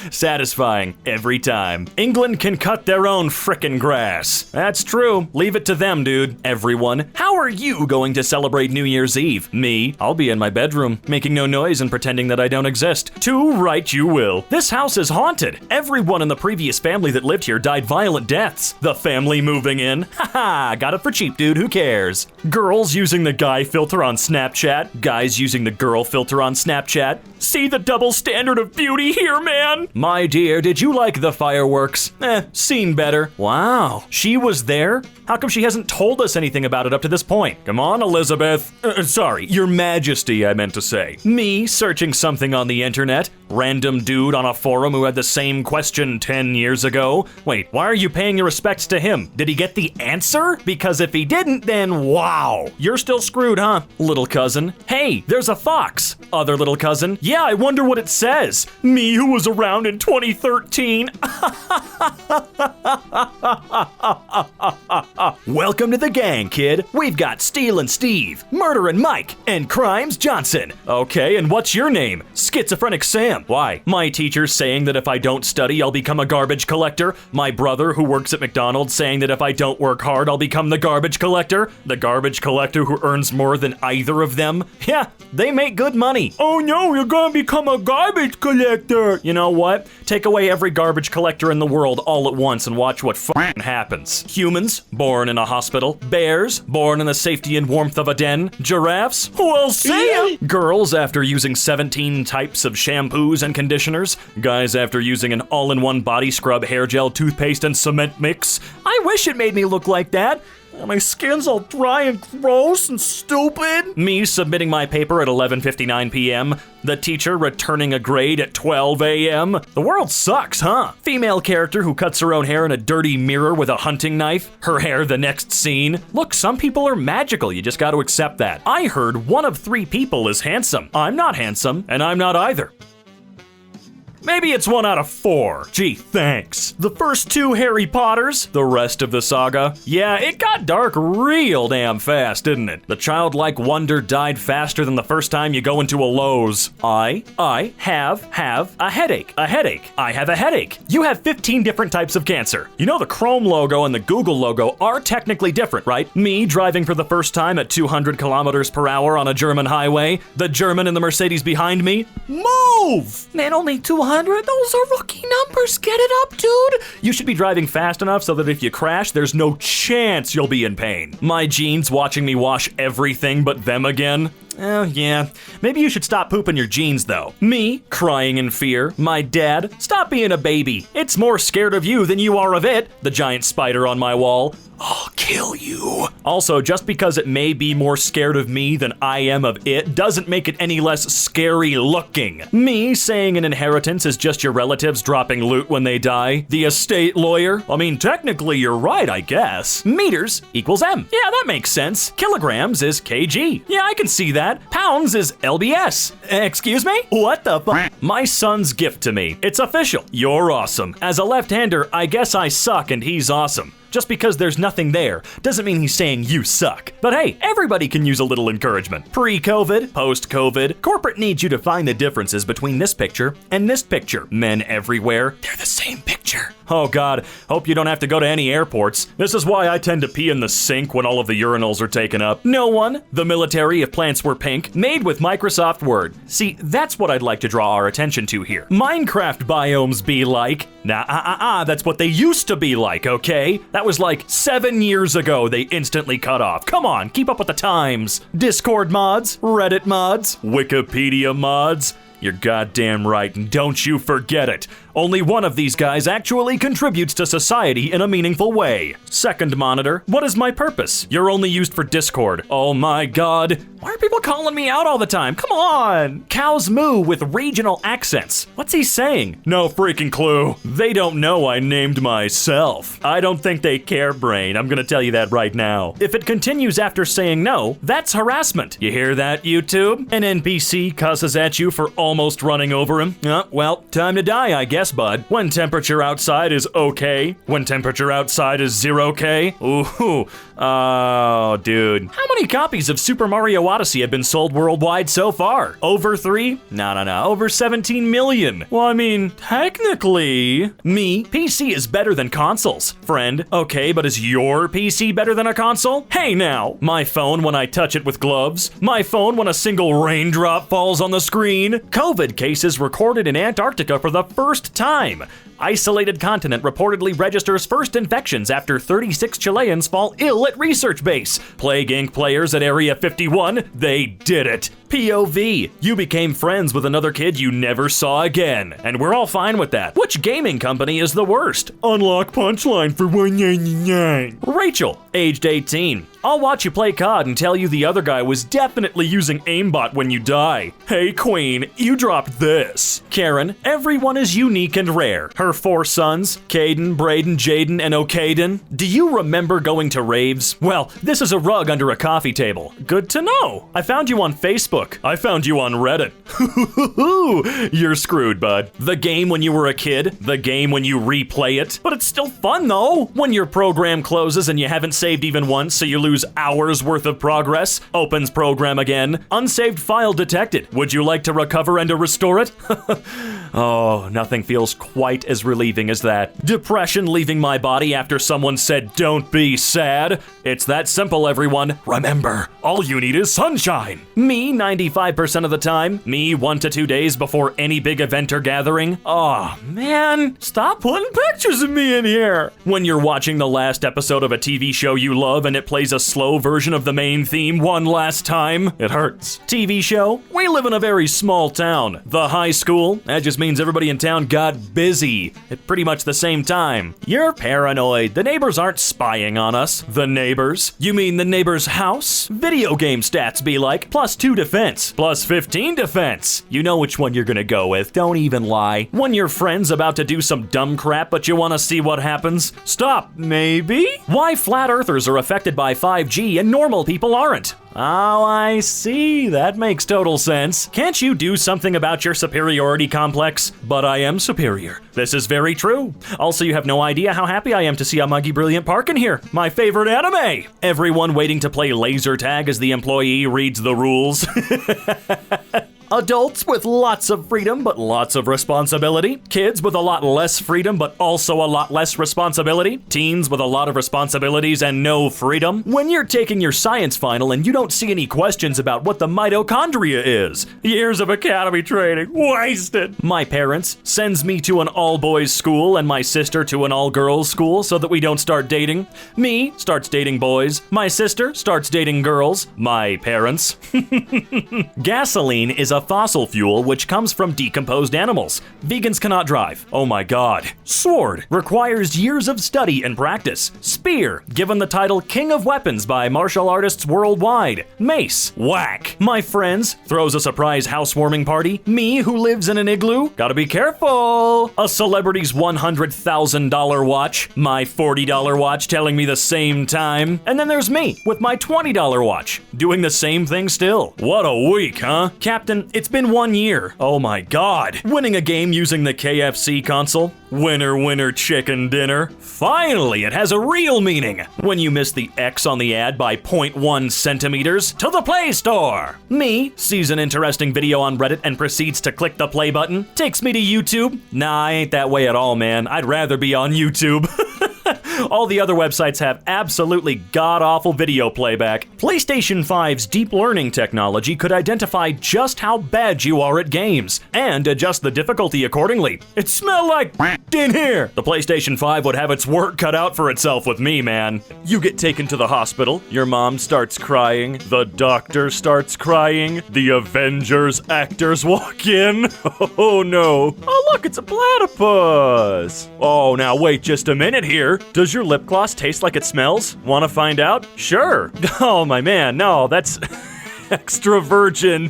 Satisfying every time. England can cut their own frickin' grass. That's true. Leave it to them, dude. Everyone, how are you going to celebrate New Year's Eve? Me? I'll be in my bedroom, making no noise and pretending that I don't exist. Too right you will. This house is haunted. Everyone in the previous family that lived here died violent deaths. The family moving in? Haha, got it for cheap, dude. Who cares? Girls using the guy filter on Snapchat. Guys using the girl filter on Snapchat. See the double standard of beauty here, man? My dear, did you like the fireworks? Seen better. Wow, she was there? How come she hasn't told us anything about it up to this point? Come on, Elizabeth. Sorry, Your Majesty, I meant to say. Me searching something on the internet. Random dude on a forum who had the same question 10 years ago. Wait, why are you paying your respects to him? Did he get the answer? Because if he didn't, then wow. You're still screwed, huh? Little cousin. Hey, there's a fox. Other little cousin. Yeah, I wonder what it says. Me who was around in 2013. Welcome to the gang, kid. We've got Stealin' Steve, Murderin' Mike, and Crimes Johnson. Okay, and what's your name? Schizophrenic Sam. Why? My teacher's saying that if I don't study, I'll become a garbage collector. My brother, who works at McDonald's, saying that if I don't work hard, I'll become the garbage collector. The garbage collector who earns more than either of them. Yeah, they make good money. Oh no, you're gonna become a garbage collector. You know what? Take away every garbage collector in the world all at once and watch what f***ing happens. Humans, born in a hospital. Bears, born in the safety and warmth of a den. Giraffes, well, see ya. Girls after using 17 types of shampoos and conditioners. Guys after using an all-in-one body scrub, hair gel, toothpaste, and cement mix. I wish it made me look like that. My skin's all dry and gross and stupid. Me submitting my paper at 11:59 p.m. The teacher returning a grade at 12 a.m. The world sucks, huh? Female character who cuts her own hair in a dirty mirror with a hunting knife. Her hair the next scene. Look, some people are magical. You just got to accept that. I heard 1 of 3 people is handsome. I'm not handsome, and I'm not either. Maybe it's 1 out of 4. Gee, thanks. The first 2 Harry Potters, the rest of the saga. Yeah, it got dark real damn fast, didn't it? The childlike wonder died faster than the first time you go into a Lowe's. I have a headache. I have a headache. You have 15 different types of cancer. You know the Chrome logo and the Google logo are technically different, right? Me driving for the first time at 200 kilometers per hour on a German highway. The German in the Mercedes behind me. Move! Man, only 200? Those are rookie numbers. Get it up, dude. You should be driving fast enough so that if you crash, there's no chance you'll be in pain. My jeans watching me wash everything but them again. Oh, yeah. Maybe you should stop pooping your jeans, though. Me, crying in fear. My dad, stop being a baby. It's more scared of you than you are of it. The giant spider on my wall. I'll kill you. Also, just because it may be more scared of me than I am of it doesn't make it any less scary looking. Me saying an inheritance is just your relatives dropping loot when they die. The estate lawyer. I mean, technically you're right, I guess. Meters equals M. Yeah, that makes sense. Kilograms is kg. Yeah, I can see that. Pounds is lbs. Excuse me? What the fuck? My son's gift to me. It's official. You're awesome. As a left-hander, I guess I suck and he's awesome. Just because there's nothing there doesn't mean he's saying you suck. But hey, everybody can use a little encouragement. Pre-COVID, post-COVID, corporate needs you to find the differences between this picture and this picture. Men everywhere, they're the same picture. Oh God, hope you don't have to go to any airports. This is why I tend to pee in the sink when all of the urinals are taken up. No one, the military if plants were pink, made with Microsoft Word. See, that's what I'd like to draw our attention to here. Minecraft biomes be like, that's what they used to be like, okay? That was like 7 years ago they instantly cut off. Come on, keep up with the times. Discord mods, Reddit mods, Wikipedia mods. You're goddamn right, and don't you forget it. Only one of these guys actually contributes to society in a meaningful way. Second monitor, what is my purpose? You're only used for Discord. Oh my God. Why are people calling me out all the time? Come on! Cows moo with regional accents. What's he saying? No freaking clue. They don't know I named myself. I don't think they care, brain. I'm gonna tell you that right now. If it continues after saying no, that's harassment. You hear that, YouTube? An NPC cusses at you for almost running over him. Well, time to die, I guess, bud. When temperature outside is okay. When temperature outside is 0K. Ooh. Oh, dude. How many copies of Super Mario Odyssey have been sold worldwide so far? Over 3? No. Over 17 million. Well, I mean, technically, PC is better than consoles. Friend, okay, but is your PC better than a console? Hey now, my phone when I touch it with gloves. My phone when a single raindrop falls on the screen. COVID cases recorded in Antarctica for the first time. Isolated continent reportedly registers first infections after 36 Chileans fall ill at research base. Plague Inc. players at Area 51, they did it. POV, you became friends with another kid you never saw again. And we're all fine with that. Which gaming company is the worst? Unlock punchline for $1.99. Rachel, aged 18. I'll watch you play COD and tell you the other guy was definitely using aimbot when you die. Hey Queen, you dropped this. Karen, everyone is unique and rare. Her 4 sons, Caden, Braden, Jaden, and O'Kaden. Do you remember going to raves? Well, this is a rug under a coffee table. Good to know. I found you on Facebook. I found you on Reddit. You're screwed, bud. The game when you were a kid, the game when you replay it. But it's still fun though. When your program closes and you haven't saved even once, so you lose hours worth of progress. Opens program again. Unsaved file detected. Would you like to recover and to restore it? Oh, nothing feels quite as relieving as that. Depression leaving my body after someone said, "Don't be sad." It's that simple, everyone. Remember, all you need is sunshine. Me 95% of the time. Me 1 to 2 days before any big event or gathering. Oh, man. Stop putting pictures of me in here. When you're watching the last episode of a TV show you love and it plays a slow version of the main theme one last time, it hurts. TV show? We live in a very small town. The high school? That just means everybody in town got busy at pretty much the same time. You're paranoid. The neighbors aren't spying on us. The neighbors? You mean the neighbor's house? Video game stats be like, +2 defense, +15 defense. You know which one you're gonna go with, don't even lie. When your friend's about to do some dumb crap but you wanna see what happens, stop, maybe? Why flat earthers are affected by 5G and normal people aren't? Oh, I see. That makes total sense. Can't you do something about your superiority complex? But I am superior. This is very true. Also, you have no idea how happy I am to see a Muggy Brilliant Park in here. My favorite anime. Everyone waiting to play laser tag as the employee reads the rules. Adults with lots of freedom but lots of responsibility. Kids with a lot less freedom but also a lot less responsibility. Teens with a lot of responsibilities and no freedom. When you're taking your science final and you don't see any questions about what the mitochondria is. Years of academy training wasted. My parents sends me to an all-boys school and my sister to an all-girls school so that we don't start dating. Me starts dating boys. My sister starts dating girls. My parents. Gasoline is a fossil fuel which comes from decomposed animals. Vegans cannot drive. Oh my god. Sword requires years of study and practice. Spear, given the title King of Weapons by martial artists worldwide. Mace, whack. My friends, throws a surprise housewarming party. Me, who lives in an igloo, gotta be careful. A celebrity's $100,000 watch. My $40 watch telling me the same time. And then there's me, with my $20 watch, doing the same thing still. What a week, huh? Captain, it's been 1 year. Oh my god. Winning a game using the KFC console. Winner, winner, chicken dinner. Finally, it has a real meaning. When you miss the X on the ad by 0.1 centimeters, to the Play Store. Me sees an interesting video on Reddit and proceeds to click the play button. Takes me to YouTube. Nah, I ain't that way at all, man. I'd rather be on YouTube. All the other websites have absolutely god-awful video playback. PlayStation 5's deep learning technology could identify just how bad you are at games, and adjust the difficulty accordingly. It smelled like in here! The PlayStation 5 would have its work cut out for itself with me, man. You get taken to the hospital, your mom starts crying, the doctor starts crying, the Avengers actors walk in. Oh no. Oh look, it's a platypus! Oh, now wait just a minute here. Does your lip gloss taste like it smells? Wanna find out? Sure. Oh my man, no, that's... Extra virgin.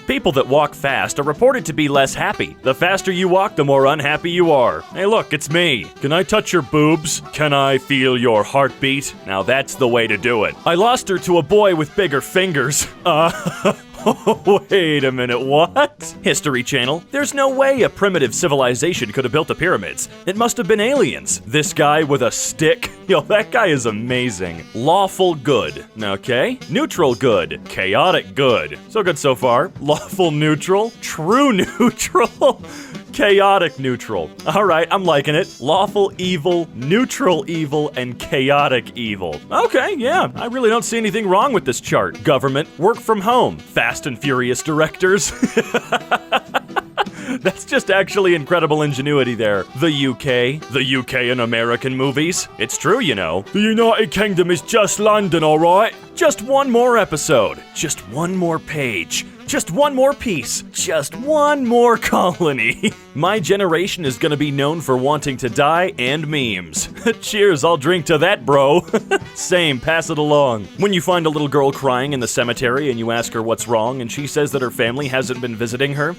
People that walk fast are reported to be less happy. The faster you walk, the more unhappy you are. Hey look, it's me. Can I touch your boobs? Can I feel your heartbeat? Now that's the way to do it. I lost her to a boy with bigger fingers. Wait a minute, what? History Channel. There's no way a primitive civilization could have built the pyramids. It must have been aliens. This guy with a stick. Yo, that guy is amazing. Lawful good. Okay. Neutral good. Chaotic good. So good so far. Lawful neutral. True neutral. Chaotic neutral. All right, I'm liking it. Lawful evil, neutral evil, and chaotic evil. Okay, yeah, I really don't see anything wrong with this chart. Government, work from home, Fast and Furious directors. That's just actually incredible ingenuity there. The UK in American movies. It's true, you know. The United Kingdom is just London, all right? Just one more episode. Just one more page. Just one more piece. Just one more colony. My generation is gonna be known for wanting to die and memes. Cheers, I'll drink to that, bro. Same, pass it along. When you find a little girl crying in the cemetery and you ask her what's wrong and she says that her family hasn't been visiting her.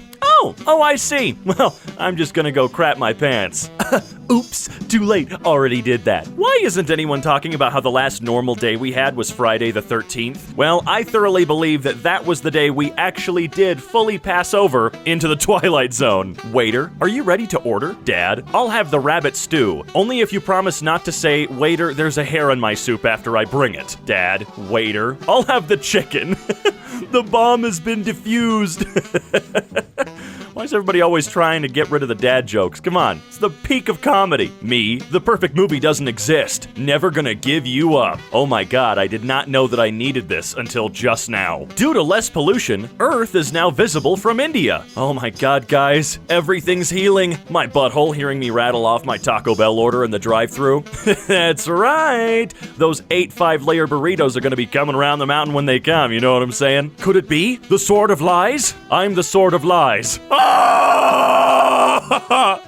Oh, I see. Well, I'm just gonna go crap my pants. Oops, too late, already did that. Why isn't anyone talking about how the last normal day we had was Friday the 13th? Well, I thoroughly believe that that was the day we actually did fully pass over into the Twilight Zone. Waiter, are you ready to order? Dad, I'll have the rabbit stew. Only if you promise not to say, waiter, there's a hair in my soup after I bring it. Dad, waiter, I'll have the chicken. The bomb has been defused. Why is everybody always trying to get rid of the dad jokes? Come on, it's the peak of comedy. Me, the perfect movie doesn't exist. Never gonna give you up. Oh my god, I did not know that I needed this until just now. Due to less pollution, Earth is now visible from India. Oh my god, guys, everything's healing. My butthole hearing me rattle off my Taco Bell order in the drive-thru. That's right. Those 8 5-layer burritos are gonna be coming around the mountain when they come, you know what I'm saying? Could it be the Sword of Lies? I'm the Sword of Lies.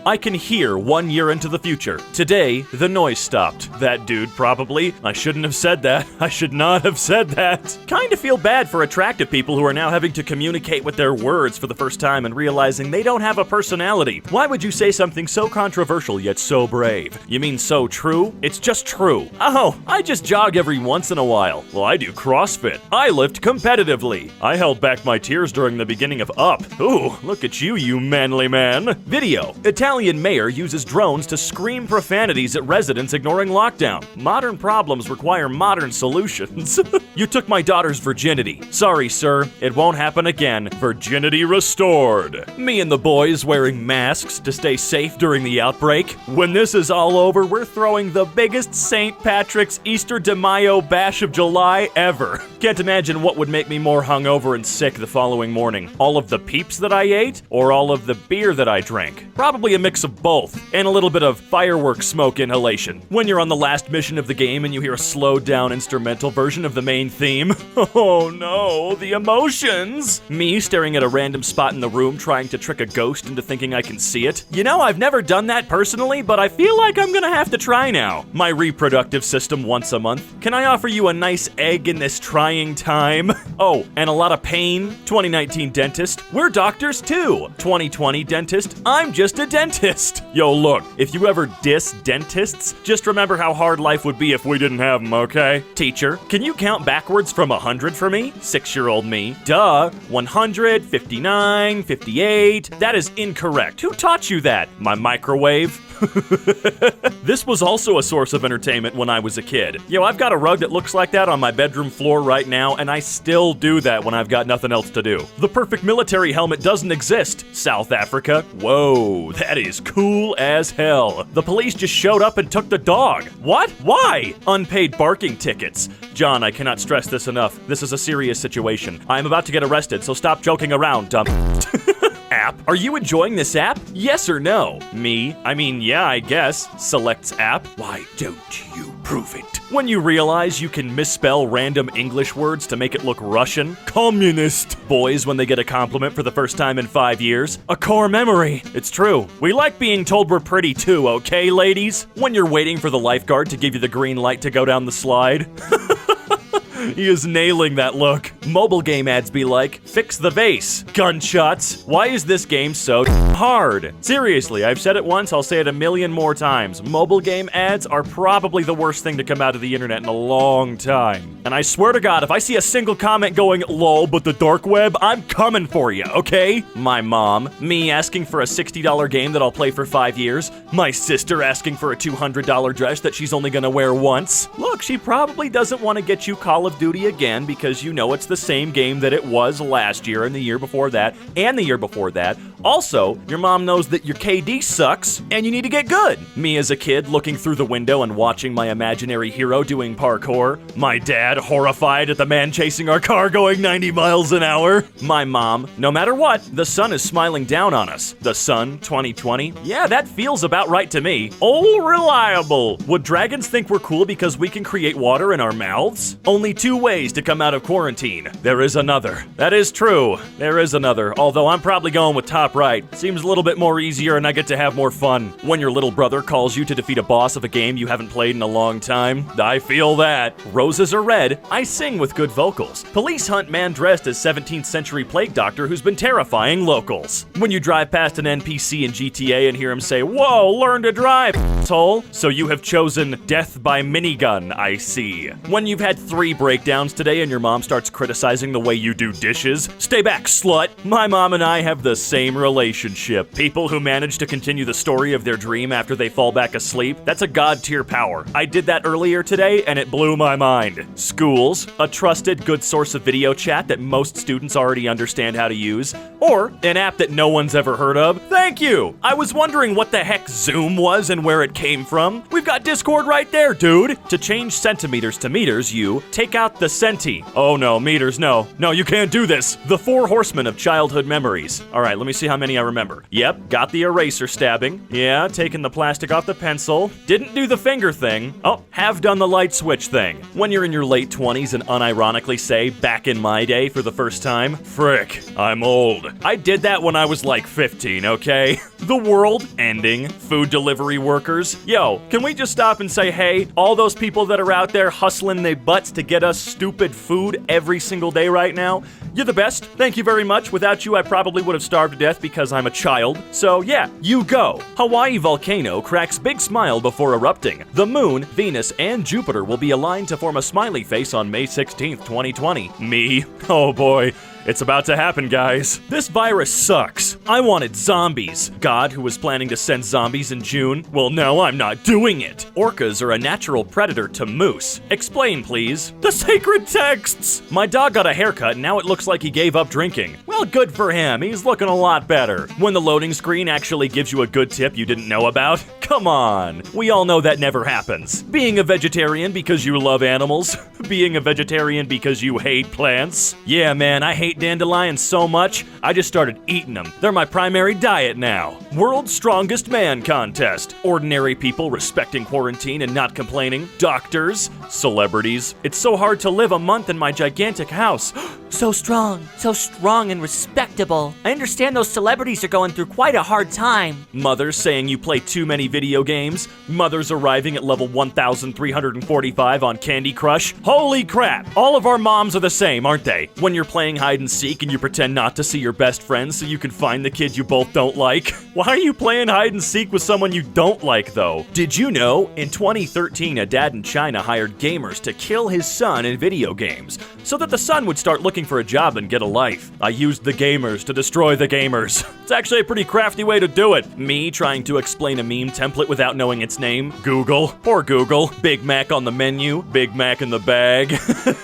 I can hear 1 year into the future. Today, the noise stopped. That dude probably. I shouldn't have said that. I should not have said that. Kinda feel bad for attractive people who are now having to communicate with their words for the first time and realizing they don't have a personality. Why would you say something so controversial yet so brave? You mean so true? It's just true. Oh, I just jog every once in a while. Well, I do CrossFit. I lift competitively. I held back my tears during the beginning of Up. Ooh, look at you manly man. Video. Italian mayor uses drones to scream profanities at residents ignoring lockdown. Modern problems require modern solutions. You took my daughter's virginity. Sorry, sir. It won't happen again. Virginity restored. Me and the boys wearing masks to stay safe during the outbreak. When this is all over, we're throwing the biggest St. Patrick's Easter de Mayo bash of July ever. Can't imagine what would make me more hungover and sick the following morning. All of the peeps that I ate, or all of the beer that I drank? Probably a mix of both, and a little bit of fireworks smoke inhalation. When you're on the last mission of the game and you hear a slowed down instrumental version of the main theme. Oh no, the emotions! Me staring at a random spot in the room trying to trick a ghost into thinking I can see it. You know, I've never done that personally, but I feel like I'm gonna have to try now. My reproductive system once a month. Can I offer you a nice egg in this trying time? Oh, and a lot of pain. 2019 dentist. We're doctors too. 2020 dentist. I'm just a dentist. Yo, look, if you ever diss dentists, just remember how hard life would be if we didn't have them, okay? Teacher, can you count backwards from 100 for me? 6-year-old me. Duh. 100, 59, 58. That is incorrect. Who taught you that? My microwave? This was also a source of entertainment when I was a kid. Yo, I've got a rug that looks like that on my bedroom floor right now, and I still do that when I've got nothing else to do. The perfect military helmet doesn't exist. South Africa. Whoa, that is cool as hell. The police just showed up and took the dog. What? Why? Unpaid barking tickets. John, I cannot stress this enough. This is a serious situation. I am about to get arrested, so stop joking around, dumb. App. Are you enjoying this app? Yes or no? Me? I mean, yeah, I guess. Selects app. Why don't you prove it? When you realize you can misspell random English words to make it look Russian. Communist. Boys when they get a compliment for the first time in 5 years. A core memory. It's true. We like being told we're pretty too, okay, ladies? When you're waiting for the lifeguard to give you the green light to go down the slide. He is nailing that look. Mobile game ads be like, fix the vase. Gunshots. Why is this game so hard? Seriously, I've said it once, I'll say it a million more times. Mobile game ads are probably the worst thing to come out of the internet in a long time. And I swear to God, if I see a single comment going, lol, but the dark web, I'm coming for you, okay? My mom, me asking for a $60 game that I'll play for 5 years, my sister asking for a $200 dress that she's only gonna wear once. Look, she probably doesn't want to get you Call of Duty again because you know it's the same game that it was last year and the year before that and the year before that. Also, your mom knows that your KD sucks and you need to get good. Me as a kid looking through the window and watching my imaginary hero doing parkour. My dad horrified at the man chasing our car going 90 miles an hour. My mom, no matter what, the sun is smiling down on us. The sun, 2020. Yeah, that feels about right to me. Oh, reliable. Would dragons think we're cool because we can create water in our mouths? Only 2 ways to come out of quarantine. There is another. That is true. There is another. Although I'm probably going with top right. Seems a little bit more easier and I get to have more fun. When your little brother calls you to defeat a boss of a game you haven't played in a long time. I feel that. Roses are red. I sing with good vocals. Police hunt man dressed as 17th century plague doctor who's been terrifying locals. When you drive past an NPC in GTA and hear him say, whoa, learn to drive, asshole. So you have chosen death by minigun, I see. When you've had 3 breakdowns today and your mom starts criticizing the way you do dishes, stay back, slut. My mom and I have the same relationship. People who manage to continue the story of their dream after they fall back asleep, that's a god tier power. I did that earlier today and it blew my mind. Schools, a trusted good source of video chat that most students already understand how to use, or an app that no one's ever heard of. Thank you! I was wondering what the heck Zoom was and where it came from. We've got Discord right there, dude! To change centimeters to meters, you take out the centi. Oh no, meters, no. No, you can't do this. The 4 horsemen of childhood memories. Alright, let me see how many I remember. Yep, got the eraser stabbing. Yeah, taking the plastic off the pencil. Didn't do the finger thing. Oh, have done the light switch thing. When you're in your late 20s and unironically say, back in my day for the first time, frick, I'm old. I did that when I was like 15, okay? The world ending. Food delivery workers. Yo, can we just stop and say, hey, all those people that are out there hustling their butts to get us stupid food every single day right now, you're the best. Thank you very much. Without you, I probably would have starved to death because I'm a child. So yeah, you go. Hawaii volcano cracks big smile before erupting. The moon, Venus, and Jupiter will be aligned to form a smiley face on May 16th, 2020. Me? Oh boy. It's about to happen, guys. This virus sucks. I wanted zombies. God, who was planning to send zombies in June? Well, no, I'm not doing it. Orcas are a natural predator to moose. Explain, please. The sacred texts! My dog got a haircut and now it looks like he gave up drinking. Well, good for him. He's looking a lot better. When the loading screen actually gives you a good tip you didn't know about? Come on. We all know that never happens. Being a vegetarian because you love animals. Being a vegetarian because you hate plants. Yeah, man, I hate dandelions so much, I just started eating them. They're my primary diet now. World's Strongest Man contest. Ordinary people respecting quarantine and not complaining. Doctors. Celebrities. It's so hard to live a month in my gigantic house. So strong and respectable. I understand those celebrities are going through quite a hard time. Mothers saying you play too many video games. Mothers arriving at level 1345 on Candy Crush. Holy crap! All of our moms are the same, aren't they? When you're playing hide and seek and you pretend not to see your best friend so you can find the kid you both don't like. Why are you playing hide and seek with someone you don't like, though? Did you know? In 2013, a dad in China hired gamers to kill his son in video games so that the son would start looking for a job and get a life. I used the gamers to destroy the gamers. It's actually a pretty crafty way to do it. Me trying to explain a meme template without knowing its name. Google. Poor Google. Big Mac on the menu. Big Mac in the bag.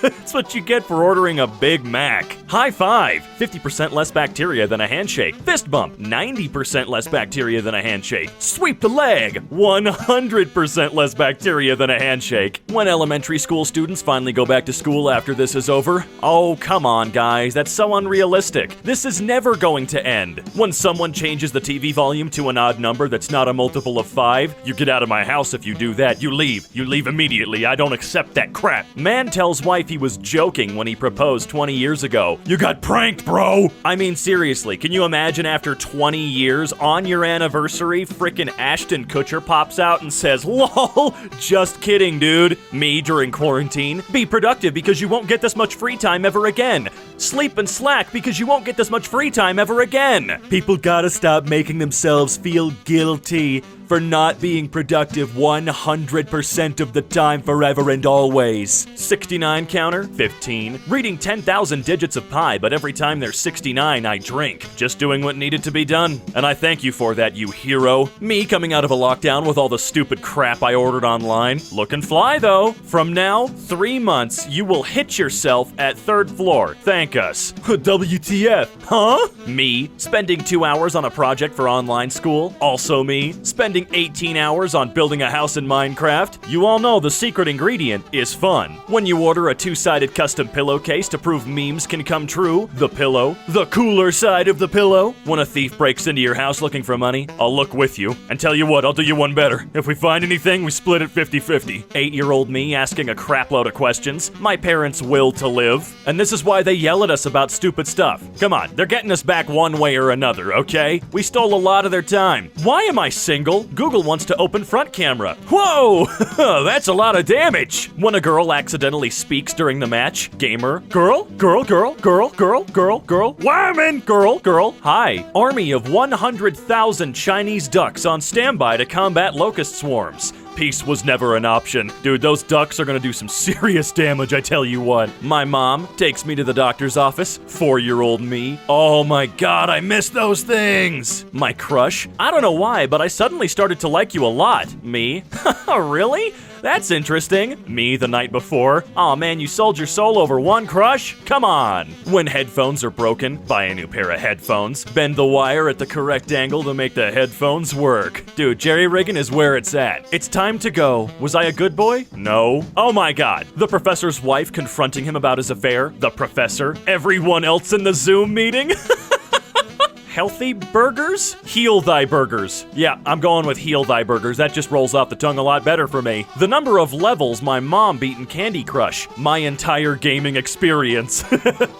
That's what you get for ordering a Big Mac. High five. 50% less bacteria than a handshake. Fist bump. 90% less bacteria than a handshake. Sweep the leg. 100% less bacteria than a handshake. When elementary school students finally go back to school after this is over. Oh, come on, guys. That's so unrealistic. This is never going to end. When someone changes the TV volume to an odd number that's not a multiple of 5, you get out of my house if you do that. You leave. You leave immediately. I don't accept that crap. Man tells wife he was joking when he proposed 20 years ago. You got pranked, bro! I mean, seriously, can you imagine after 20 years, on your anniversary, frickin' Ashton Kutcher pops out and says, LOL, just kidding, dude. Me during quarantine. Be productive because you won't get this much free time ever again. Sleep and slack because you won't get this much free time ever again. People gotta stop making themselves feel guilty for not being productive 100% of the time forever and always. 69 counter, 15. Reading 10,000 digits of pi, but every time there's 69, I drink. Just doing what needed to be done. And I thank you for that, you hero. Me coming out of a lockdown with all the stupid crap I ordered online. Looking fly, though. From now, 3 months, you will hit yourself at 3rd floor. Thank us. WTF, huh? Me, spending 2 hours on a project for online school. Also me, spending 18 hours on building a house in Minecraft. You all know the secret ingredient is fun. When you order a 2-sided custom pillowcase to prove memes can come true, the pillow, the cooler side of the pillow. When a thief breaks into your house looking for money, I'll look with you. And tell you what, I'll do you one better. If we find anything, we split it 50-50. 8-year-old me asking a crapload of questions. My parents' will to live. And this is why they yell at us about stupid stuff. Come on, they're getting us back one way or another, okay? We stole a lot of their time. Why am I single? Google wants to open front camera. Whoa! That's a lot of damage! When a girl accidentally speaks during the match, gamer, girl, girl, girl, girl, girl, girl, girl, woman, girl, girl, hi. Army of 100,000 Chinese ducks on standby to combat locust swarms. Peace was never an option. Dude, those ducks are gonna do some serious damage, I tell you what. My mom takes me to the doctor's office. 4-year-old me. Oh my god, I miss those things! My crush? I don't know why, but I suddenly started to like you a lot. Me? Really? That's interesting. Me the night before. Aw man, you sold your soul over one crush? Come on. When headphones are broken, buy a new pair of headphones. Bend the wire at the correct angle to make the headphones work. Dude, jerry-rigging is where it's at. It's time to go. Was I a good boy? No. Oh my god. The professor's wife confronting him about his affair. The professor. Everyone else in the Zoom meeting. Healthy burgers? Heal thy burgers. Yeah, I'm going with heal thy burgers. That just rolls off the tongue a lot better for me. The number of levels my mom beat in Candy Crush. My entire gaming experience.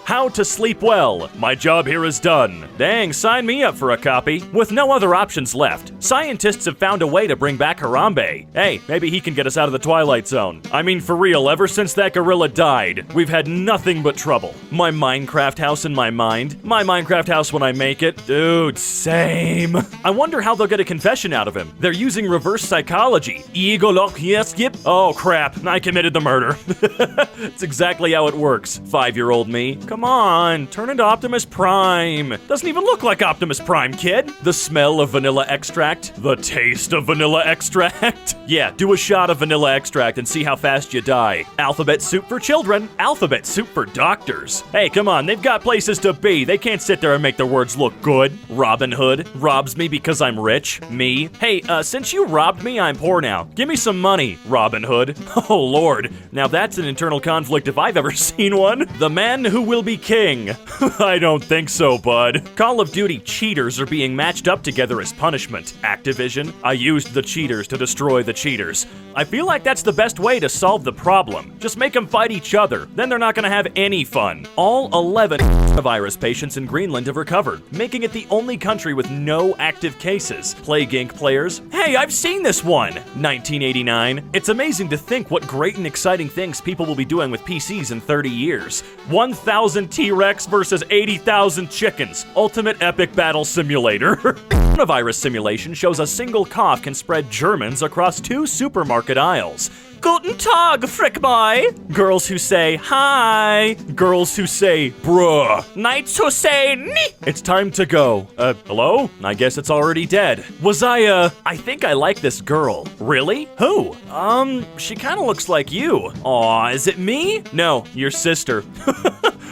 How to sleep well. My job here is done. Dang, sign me up for a copy. With no other options left, scientists have found a way to bring back Harambe. Hey, maybe he can get us out of the Twilight Zone. I mean, for real, ever since that gorilla died, we've had nothing but trouble. My Minecraft house in my mind. My Minecraft house when I make it. Dude, same. I wonder how they'll get a confession out of him. They're using reverse psychology. Yes. Oh crap, I committed the murder. It's exactly how it works. 5-year-old me. Come on, turn into Optimus Prime. Doesn't even look like Optimus Prime, kid. The smell of vanilla extract. The taste of vanilla extract. Yeah, do a shot of vanilla extract and see how fast you die. Alphabet soup for children. Alphabet soup for doctors. Hey, come on, they've got places to be. They can't sit there and make their words look good. Robin Hood robs me because I'm rich. Me. Hey, since you robbed me, I'm poor now. Give me some money, Robin Hood. Oh lord, now that's an internal conflict if I've ever seen one. The man who will be king. I don't think so, bud. Call of Duty cheaters are being matched up together as punishment. Activision, I used the cheaters to destroy the cheaters. I feel like that's the best way to solve the problem. Just make them fight each other. Then they're not gonna have any fun. All 11 virus patients in Greenland have recovered, making it the only country with no active cases. Plague Inc. players. Hey, I've seen this one! 1989. It's amazing to think what great and exciting things people will be doing with PCs in 30 years. 1,000 T-Rex versus 80,000 chickens. Ultimate epic battle simulator. Coronavirus simulation shows a single cough can spread Germans across 2 supermarket aisles. Guten Tag, frick boy. Girls who say hi. Girls who say bruh. Knights who say nee. It's time to go. Hello? I guess it's already dead. Was I think I like this girl. Really? Who? She kinda looks like you. Aw, is it me? No, your sister.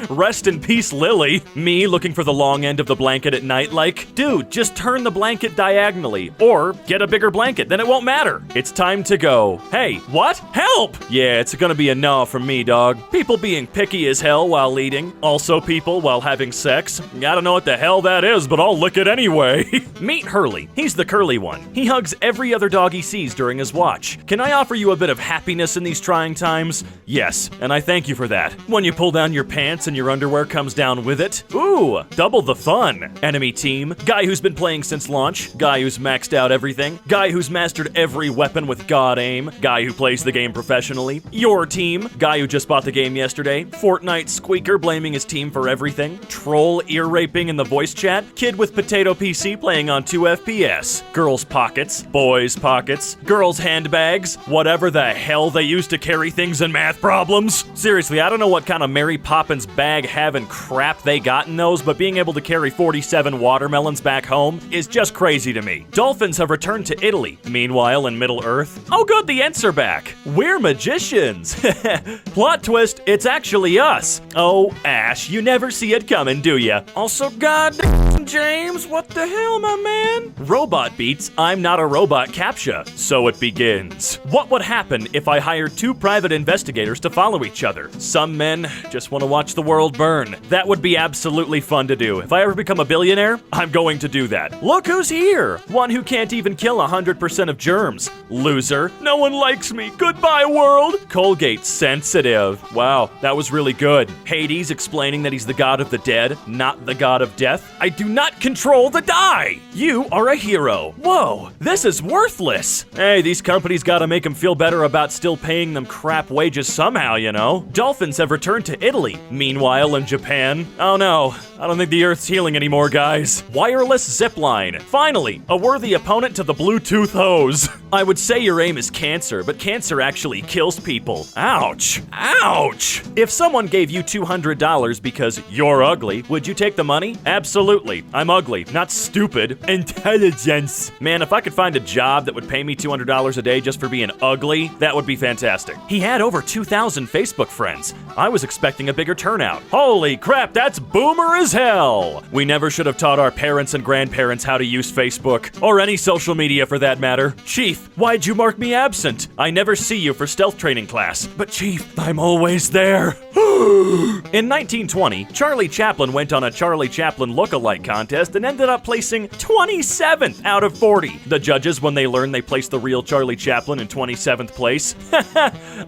Rest in peace, Lily. Me looking for the long end of the blanket at night like, dude, just turn the blanket diagonally. Or get a bigger blanket, then it won't matter. It's time to go. Hey, what? Help! Yeah, it's gonna be a no from me, dog. People being picky as hell while eating. Also people while having sex. I don't know what the hell that is, but I'll lick it anyway. Meet Hurley. He's the curly one. He hugs every other dog he sees during his watch. Can I offer you a bit of happiness in these trying times? Yes, and I thank you for that. When you pull down your pants and your underwear comes down with it. Ooh, double the fun. Enemy team, guy who's been playing since launch, guy who's maxed out everything, guy who's mastered every weapon with god aim, guy who plays the game professionally. Your team, guy who just bought the game yesterday, Fortnite squeaker blaming his team for everything, troll ear raping in the voice chat, kid with potato PC playing on 2 FPS, girls' pockets, boys' pockets, girls' handbags, whatever the hell they use to carry things in math problems. Seriously, I don't know what kind of Mary Poppins bag having crap they got in those, but being able to carry 47 watermelons back home is just crazy to me. Dolphins have returned to Italy. Meanwhile, in Middle Earth, oh good, the Ents are back. We're magicians. Plot twist, it's actually us. Oh, Ash, you never see it coming, do ya? Also, god James, what the hell, my man? Robot beats, I'm not a robot captcha. So it begins. What would happen if I hired 2 private investigators to follow each other? Some men just want to watch the world burn. That would be absolutely fun to do. If I ever become a billionaire, I'm going to do that. Look who's here! One who can't even kill 100% of germs. Loser. No one likes me. Goodbye, world. Colgate sensitive. Wow, that was really good. Hades explaining that he's the god of the dead, not the god of death. I do not control the die! You are a hero. Whoa, this is worthless. Hey, these companies gotta make them feel better about still paying them crap wages somehow, you know? Dolphins have returned to Italy. Meanwhile, in Japan, oh no, I don't think the Earth's healing anymore, guys. Wireless zipline. Finally, a worthy opponent to the Bluetooth hose. I would say your aim is cancer, but cancer actually kills people. Ouch. Ouch! If someone gave you $200 because you're ugly, would you take the money? Absolutely. I'm ugly, not stupid. Intelligence. Man, if I could find a job that would pay me $200 a day just for being ugly, that would be fantastic. He had over 2,000 Facebook friends. I was expecting a bigger turnout. Holy crap, that's boomer as hell! We never should have taught our parents and grandparents how to use Facebook, or any social media for that matter. Chief, why'd you mark me absent? I never see you for stealth training class. But Chief, I'm always there. In 1920, Charlie Chaplin went on a Charlie Chaplin look-alike contest and ended up placing 27th out of 40. The judges, when they learned they placed the real Charlie Chaplin in 27th place,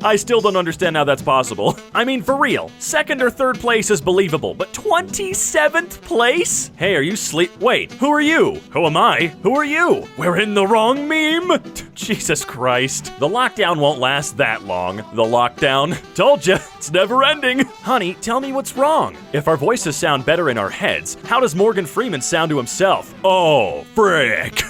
I still don't understand how that's possible. I mean, for real, 2nd or 3rd place is believable, but 27th place? Hey, are you Wait, who are you? Who am I? Who are you? We're in the wrong meme? Jesus Christ. The lockdown won't last that long. The lockdown. Told ya, it's never ending. Honey, tell me what's wrong. If our voices sound better in our heads, how does Morgan Freeman sound to himself? Oh, frick.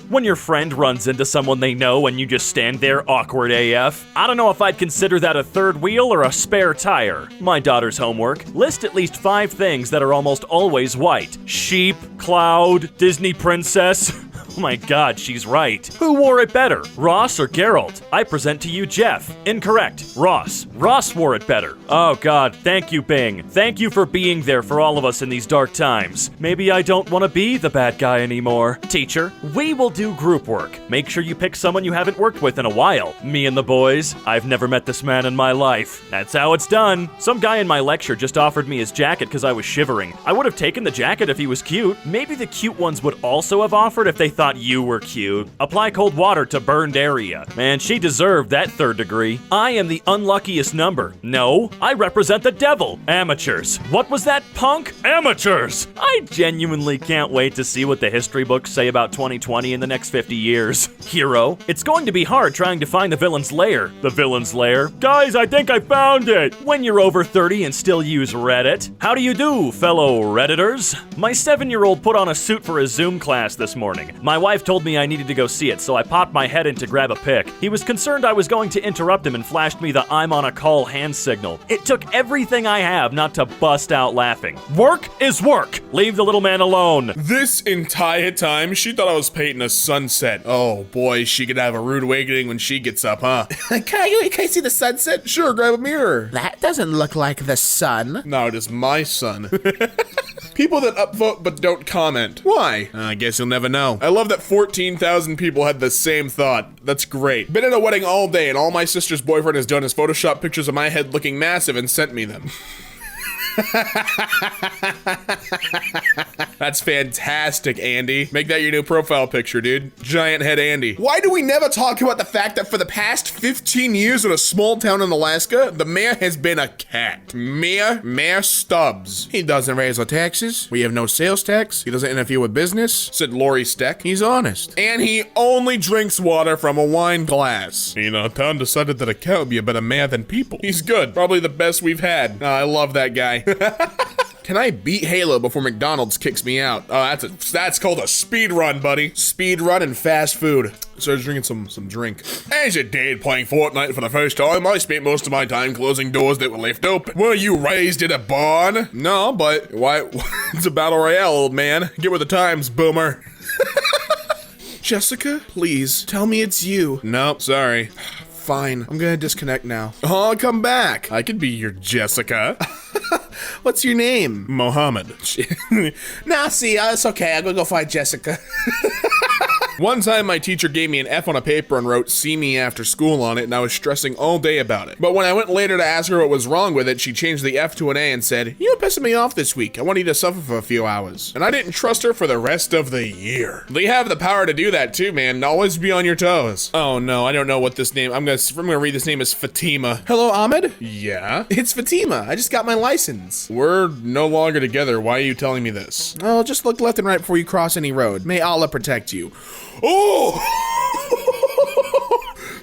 When your friend runs into someone they know and you just stand there awkward AF, I don't know if I'd consider that a third wheel or a spare tire. My daughter's homework, list at least 5 things that are almost always white. Sheep, cloud, Disney princess. Oh my god, she's right. Who wore it better, Ross or Geralt? I present to you Jeff. Incorrect. Ross. Ross wore it better. Oh god, thank you, Bing. Thank you for being there for all of us in these dark times. Maybe I don't want to be the bad guy anymore. Teacher, we will do group work. Make sure you pick someone you haven't worked with in a while. Me and the boys. I've never met this man in my life. That's how it's done. Some guy in my lecture just offered me his jacket because I was shivering. I would have taken the jacket if he was cute. Maybe the cute ones would also have offered if they thought you were cute. Apply cold water to burned area. Man, she deserved that 3rd degree. I am the unluckiest number. No, I represent the devil. Amateurs. What was that, punk? Amateurs! I genuinely can't wait to see what the history books say about 2020 in the next 50 years. Hero. It's going to be hard trying to find the villain's lair. The villain's lair? Guys, I think I found it! When you're over 30 and still use Reddit. How do you do, fellow Redditors? My 7-year-old put on a suit for a Zoom class this morning. My wife told me I needed to go see it, so I popped my head in to grab a pic. He was concerned I was going to interrupt him and flashed me the I'm on a call hand signal. It took everything I have not to bust out laughing. Work is work! Leave the little man alone. This entire time, she thought I was painting a sunset. Oh boy, she could have a rude awakening when she gets up, huh? Can I see the sunset? Sure, grab a mirror. That doesn't look like the sun. No, it is my son. People that upvote but don't comment. Why? I guess you'll never know. I love that 14,000 people had the same thought. That's great. Been at a wedding all day and all my sister's boyfriend has done is Photoshop pictures of my head looking massive and sent me them. That's fantastic, Andy. Make that your new profile picture, dude. Giant head Andy. Why do we never talk about the fact that for the past 15 years in a small town in Alaska, the mayor has been a cat? Mayor Stubbs. He doesn't raise our taxes. We have no sales tax. He doesn't interfere with business, said Lori Steck. He's honest. And he only drinks water from a wine glass. You know, town decided that a cat would be a better mayor than people. He's good. Probably the best we've had. I love that guy. Can I beat Halo before McDonald's kicks me out? Oh, that's called a speed run, buddy. Speed run and fast food. So I was drinking some drink. As a dad playing Fortnite for the first time, I spent most of my time closing doors that were left open. Were you raised in a barn? No, but why? It's a battle royale, old man. Get with the times, boomer. Jessica, please tell me it's you. Nope, sorry. Fine, I'm gonna disconnect now. Oh, I'll come back. I could be your Jessica. What's your name? Mohammed. Nah, see, it's okay. I'm gonna go find Jessica. One time my teacher gave me an F on a paper and wrote "see me after school" on it, and I was stressing all day about it. But when I went later to ask her what was wrong with it, she changed the F to an A and said, "You're pissing me off this week. I want you to suffer for a few hours." And I didn't trust her for the rest of the year. They have the power to do that too, man. Always be on your toes. Oh no, I don't know what this name, I'm gonna read this name as Fatima. Hello, Ahmed? Yeah? It's Fatima. I just got my license. We're no longer together. Why are you telling me this? Oh, just look left and right before you cross any road. May Allah protect you. Oh!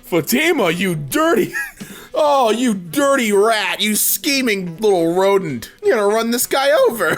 Fatima, you dirty... Oh, you dirty rat. You scheming little rodent. You're gonna run this guy over.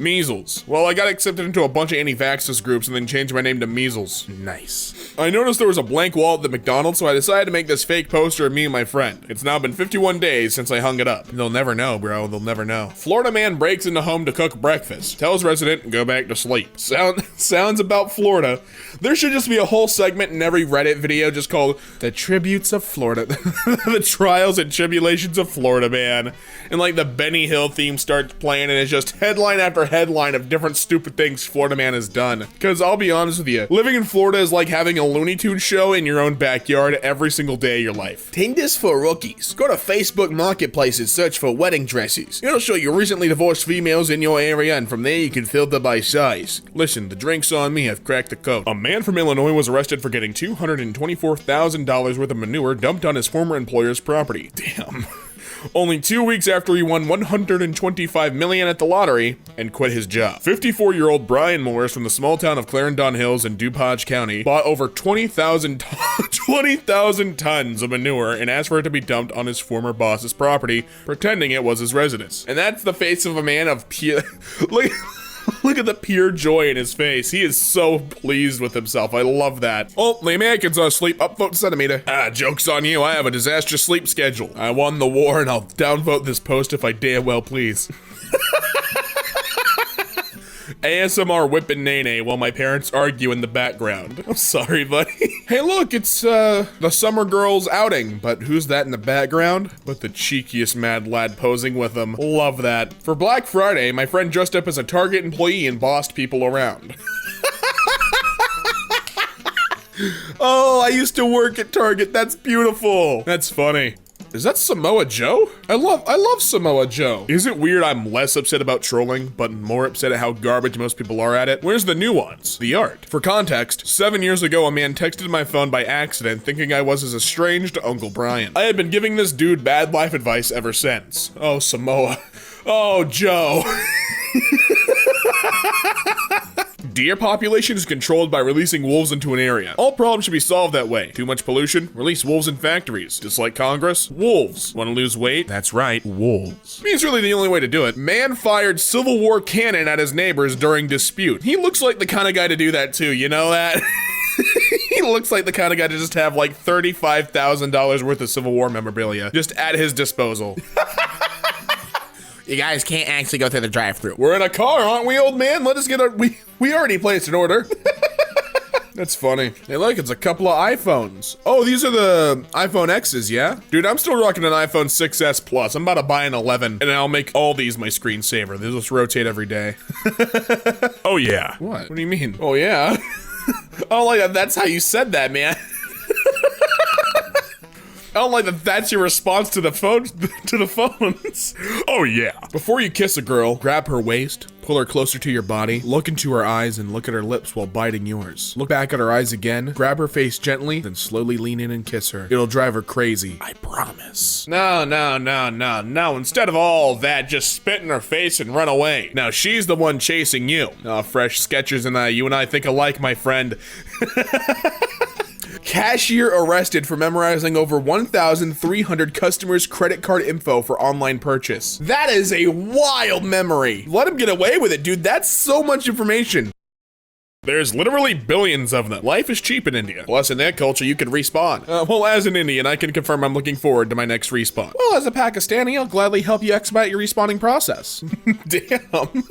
Measles. Well, I got accepted into a bunch of anti-vaxxers groups and then changed my name to Measles. Nice. I noticed there was a blank wall at the McDonald's, so I decided to make this fake poster of me and my friend. It's now been 51 days since I hung it up. They'll never know, bro. They'll never know. Florida man breaks into home to cook breakfast. Tells resident, go back to sleep. Sounds about Florida. There should just be a whole segment in every Reddit video just called The Tributes of Florida. The Trials and Tribulations of Florida Man. And like the Benny Hill theme starts playing and it's just headline after headline of different stupid things Florida man has done. Because I'll be honest with you, living in Florida is like having a Looney Tunes show in your own backyard every single day of your life. Tinder's for rookies. Go to Facebook Marketplace and search for wedding dresses. It'll show you recently divorced females in your area, and from there you can filter by size. Listen, the drinks on me have cracked the code. A man from Illinois was arrested for getting $224,000 worth of manure dumped on his former employer's property. Damn. Only 2 weeks after he won $125 million at the lottery and quit his job. 54-year-old Brian Morris from the small town of Clarendon Hills in DuPage County bought over 20,000 tons of manure and asked for it to be dumped on his former boss's property, pretending it was his residence. And that's the face of a man of pure... Look at the pure joy in his face. He is so pleased with himself. I love that. Oh, the Americans are asleep. Upvote centimeter. Ah, joke's on you. I have a disastrous sleep schedule. I won the war and I'll downvote this post if I damn well please. ASMR whipping Nene while my parents argue in the background. I'm sorry, buddy. Hey, look, it's the summer girls outing, but who's that in the background? But the cheekiest mad lad posing with them. Love that. For Black Friday, my friend dressed up as a Target employee and bossed people around. Oh, I used to work at Target. That's beautiful. That's funny. Is that Samoa Joe? I love Samoa Joe. Is it weird I'm less upset about trolling, but more upset at how garbage most people are at it? Where's the nuance? The art. For context, 7 years ago, a man texted my phone by accident thinking I was his estranged Uncle Brian. I had been giving this dude bad life advice ever since. Oh, Samoa. Oh, Joe. Deer population is controlled by releasing wolves into an area. All problems should be solved that way. Too much pollution? Release wolves in factories. Dislike Congress? Wolves. Want to lose weight? That's right, wolves. I mean, it's really the only way to do it. Man fired Civil War cannon at his neighbors during dispute. He looks like the kind of guy to do that too, you know that? He looks like the kind of guy to just have like $35,000 worth of Civil War memorabilia just at his disposal. You guys can't actually go through the drive-thru. We're in a car, aren't we, old man? Let us get our... We already placed an order. That's funny. Hey, look, it's a couple of iPhones. Oh, these are the iPhone X's, yeah? Dude, I'm still rocking an iPhone 6S Plus. I'm about to buy an 11, and I'll make all these my screensaver. They'll just rotate every day. Oh, yeah. What? What do you mean? Oh, yeah? Oh, like, that's how you said that, man. I don't like that that's your response to the phone, to the phones. Oh yeah. Before you kiss a girl, grab her waist, pull her closer to your body, look into her eyes and look at her lips while biting yours. Look back at her eyes again, grab her face gently, then slowly lean in and kiss her. It'll drive her crazy, I promise. No. Instead of all that, just spit in her face and run away. Now she's the one chasing you. Fresh Skechers and you and I think alike, my friend. Cashier arrested for memorizing over 1,300 customers' credit card info for online purchase. That is a wild memory. Let him get away with it, dude. That's so much information. There's literally billions of them. Life is cheap in India. Plus, in that culture, you can respawn. Well, as an Indian, I can confirm I'm looking forward to my next respawn. Well, as a Pakistani, I'll gladly help you expedite your respawning process. Damn.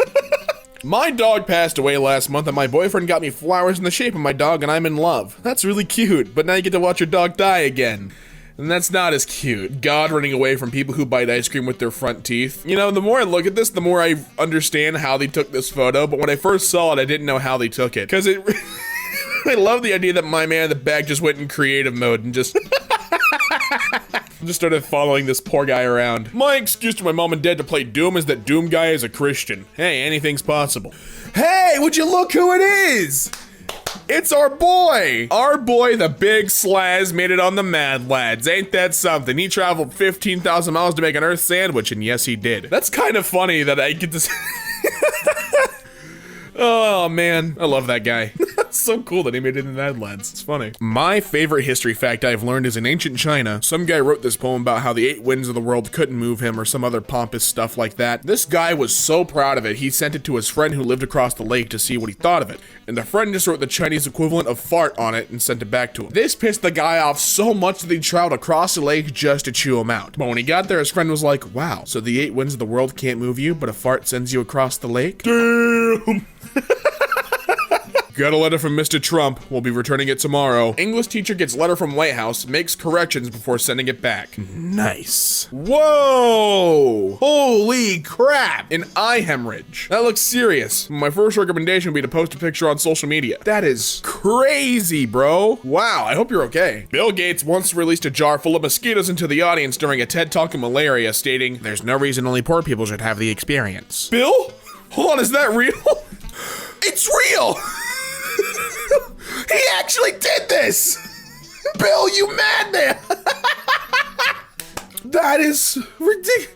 My dog passed away last month and my boyfriend got me flowers in the shape of my dog and I'm in love. That's really cute, but now you get to watch your dog die again. And that's not as cute. God running away from people who bite ice cream with their front teeth. You know, the more I look at this, the more I understand how they took this photo, but when I first saw it, I didn't know how they took it. Cause it, I love the idea that my man in the back just went in creative mode and just started following this poor guy around. My excuse to my mom and dad to play Doom is that Doom guy is a Christian. Hey, anything's possible. Hey, would you look who it is? It's our boy! Our boy, the big Slaz, made it on the MADLADS. Ain't that something? He traveled 15,000 miles to make an Earth sandwich, and yes, he did. That's kind of funny that I get to Oh man, I love that guy. It's so cool that he made it in MADLADS. It's funny. My favorite history fact I've learned is in ancient China, some guy wrote this poem about how the 8 winds of the world couldn't move him or some other pompous stuff like that. This guy was so proud of it, he sent it to his friend who lived across the lake to see what he thought of it. And the friend just wrote the Chinese equivalent of fart on it and sent it back to him. This pissed the guy off so much that he traveled across the lake just to chew him out. But when he got there, his friend was like, wow, so the 8 winds of the world can't move you, but a fart sends you across the lake? Damn! Got a letter from Mr. Trump. We'll be returning it tomorrow. English teacher gets letter from White House, makes corrections before sending it back. Nice. Whoa! Holy crap! An eye hemorrhage. That looks serious. My first recommendation would be to post a picture on social media. That is crazy, bro. Wow, I hope you're okay. Bill Gates once released a jar full of mosquitoes into the audience during a TED Talk on malaria, stating, "There's no reason only poor people should have the experience." Bill? Hold on, is that real? It's real! He actually did this! Bill, you madman! That is ridiculous.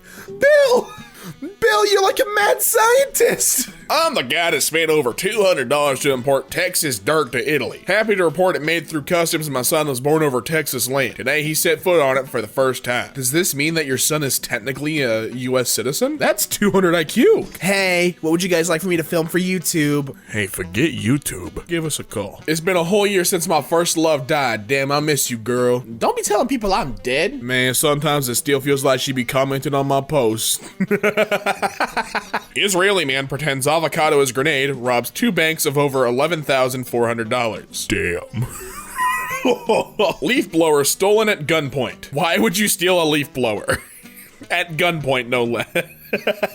Bill, you're like a mad scientist! I'm the guy that spent over $200 to import Texas dirt to Italy. Happy to report it made through customs and my son was born over Texas land. Today he set foot on it for the first time. Does this mean that your son is technically a US citizen? That's 200 IQ. Hey, what would you guys like for me to film for YouTube? Hey, forget YouTube. Give us a call. It's been a whole year since my first love died. Damn, I miss you, girl. Don't be telling people I'm dead. Man, sometimes it still feels like she be commenting on my posts. Israeli man pretends avocado is grenade, robs 2 banks of over $11,400. Damn. Leaf blower stolen at gunpoint. Why would you steal a leaf blower? At gunpoint, no less.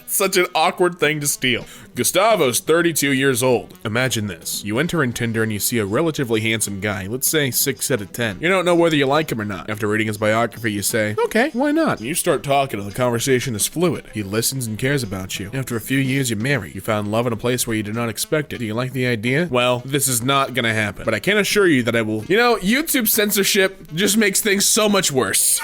Such an awkward thing to steal. Gustavo's 32 years old. Imagine this. You enter in Tinder and you see a relatively handsome guy, let's say 6 out of 10. You don't know whether you like him or not. After reading his biography, you say, okay, why not? You start talking and the conversation is fluid. He listens and cares about you. After a few years, you marry. You found love in a place where you did not expect it. Do you like the idea? Well, this is not gonna happen. But I can assure you that I will. You know, YouTube censorship just makes things so much worse.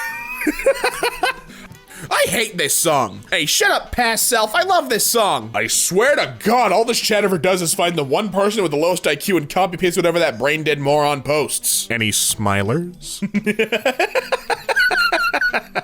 I hate this song. Hey, shut up, past self. I love this song. I swear to God, all this chat ever does is find the one person with the lowest IQ and copy paste whatever that brain dead moron posts. Any smilers?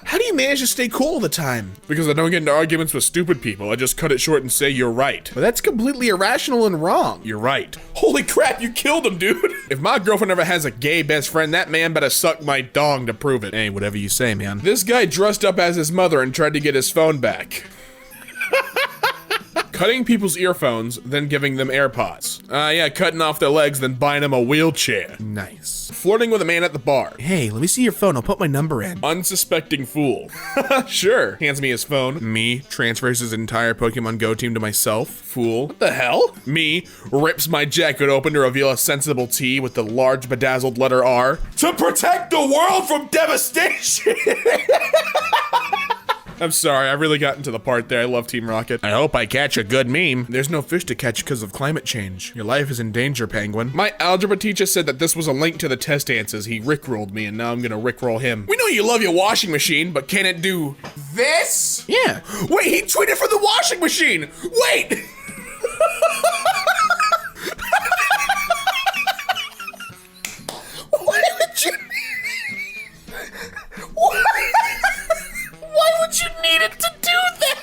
How do you manage to stay cool all the time? Because I don't get into arguments with stupid people. I just cut it short and say you're right. But that's completely irrational and wrong. You're right. Holy crap, you killed him, dude. If my girlfriend ever has a gay best friend, that man better suck my dong to prove it. Hey, whatever you say, man. This guy dressed up as his mother and tried to get his phone back. Cutting people's earphones, then giving them AirPods. Yeah, cutting off their legs, then buying them a wheelchair. Nice. Flirting with a man at the bar. Hey, let me see your phone. I'll put my number in. Unsuspecting fool. Sure. Hands me his phone. Me transfers his entire Pokemon Go team to myself. Fool. What the hell? Me rips my jacket open to reveal a sensible T with the large bedazzled letter R. To protect the world from devastation! I'm sorry, I really got into the part there. I love Team Rocket. I hope I catch a good meme. There's no fish to catch because of climate change. Your life is in danger, Penguin. My algebra teacher said that this was a link to the test answers. He rickrolled me, and now I'm gonna rickroll him. We know you love your washing machine, but can it do this? Yeah. Wait, he tweeted from the washing machine! Wait! Why would you... Why would you need it to do that?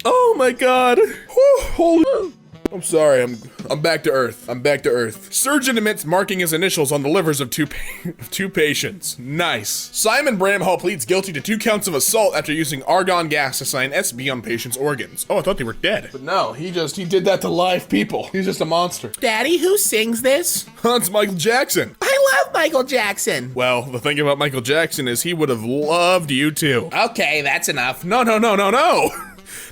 Oh my god. Whew, holy... I'm sorry, I'm back to earth. I'm back to earth. Surgeon admits marking his initials on the livers of two patients. Nice. Simon Bramhall pleads guilty to 2 counts of assault after using argon gas to sign SB on patients' organs. Oh, I thought they were dead. But no, he did that to live people. He's just a monster. Daddy, who sings this? That's Michael Jackson. I love Michael Jackson. Well, the thing about Michael Jackson is he would have loved you too. Okay, that's enough. No.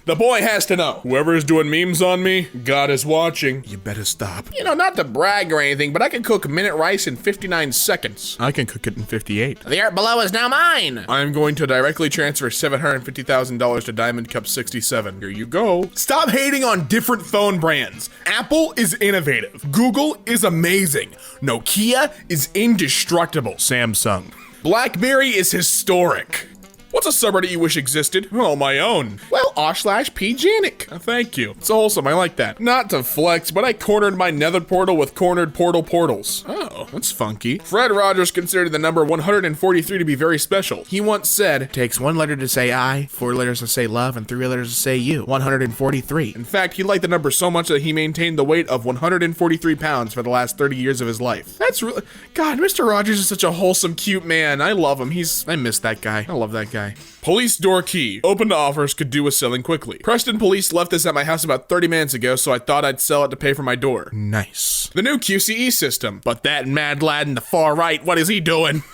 The boy has to know. Whoever is doing memes on me, God is watching. You better stop. You know, not to brag or anything, but I can cook minute rice in 59 seconds. I can cook it in 58. The art below is now mine. I am going to directly transfer $750,000 to Diamond Cup 67. Here you go. Stop hating on different phone brands. Apple is innovative. Google is amazing. Nokia is indestructible. Samsung. BlackBerry is historic. What's a subreddit you wish existed? Oh, my own. Well, r/pjanik. Thank you. It's wholesome. I like that. Not to flex, but I cornered my nether portal with cornered portals. Oh, that's funky. Fred Rogers considered the number 143 to be very special. He once said, Takes 1 letter to say I, 4 letters to say love, and 3 letters to say you. 143. in fact, he liked the number so much that he maintained the weight of 143 pounds for the last 30 years of his life. That's really... God, Mr. Rogers is such a wholesome, cute man. I love him. I miss that guy. I love that guy. Police door key. Open to offers, could do with selling quickly. Preston police left this at my house about 30 minutes ago, so I thought I'd sell it to pay for my door. Nice. The new QCE system. But that mad lad in the far right, what is he doing?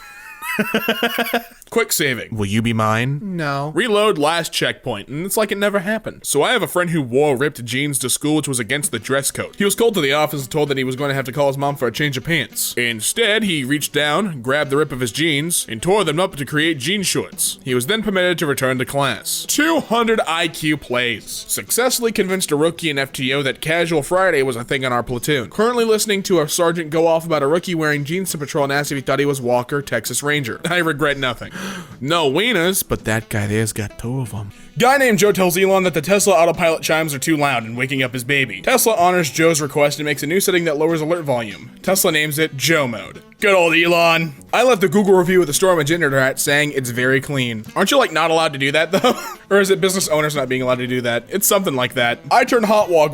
Quick saving. Will you be mine? No. Reload last checkpoint, and it's like it never happened. So I have a friend who wore ripped jeans to school, which was against the dress code. He was called to the office and told that he was going to have to call his mom for a change of pants. Instead, he reached down, grabbed the rip of his jeans, and tore them up to create jean shorts. He was then permitted to return to class. 200 IQ plays. Successfully convinced a rookie in FTO that Casual Friday was a thing on our platoon. Currently listening to a sergeant go off about a rookie wearing jeans to patrol and asked if he thought he was Walker, Texas Ranger. I regret nothing. No wieners, But that guy there's got 2 of them. Guy named Joe tells Elon that the Tesla autopilot chimes are too loud and waking up his baby. Tesla honors Joe's request and makes a new setting that lowers alert volume. Tesla names it Joe mode. Good old Elon. I left a Google review with the store I'm a janitor at saying it's very clean. Aren't you like not allowed to do that though? Or is it business owners not being allowed to do that? It's something like that. I turn hot wog?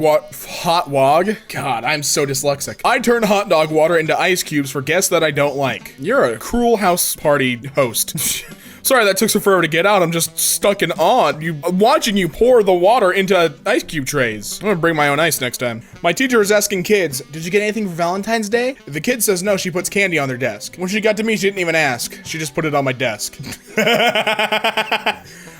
God, I'm so dyslexic. I turn hot dog water into ice cubes for guests that I don't like. You're a cruel house party host. Sorry, that took so forever to get out. I'm just stuck in awe. Watching you pour the water into ice cube trays. I'm gonna bring my own ice next time. My teacher is asking kids, did you get anything for Valentine's Day? If the kid says no, she puts candy on their desk. When she got to me, she didn't even ask. She just put it on my desk.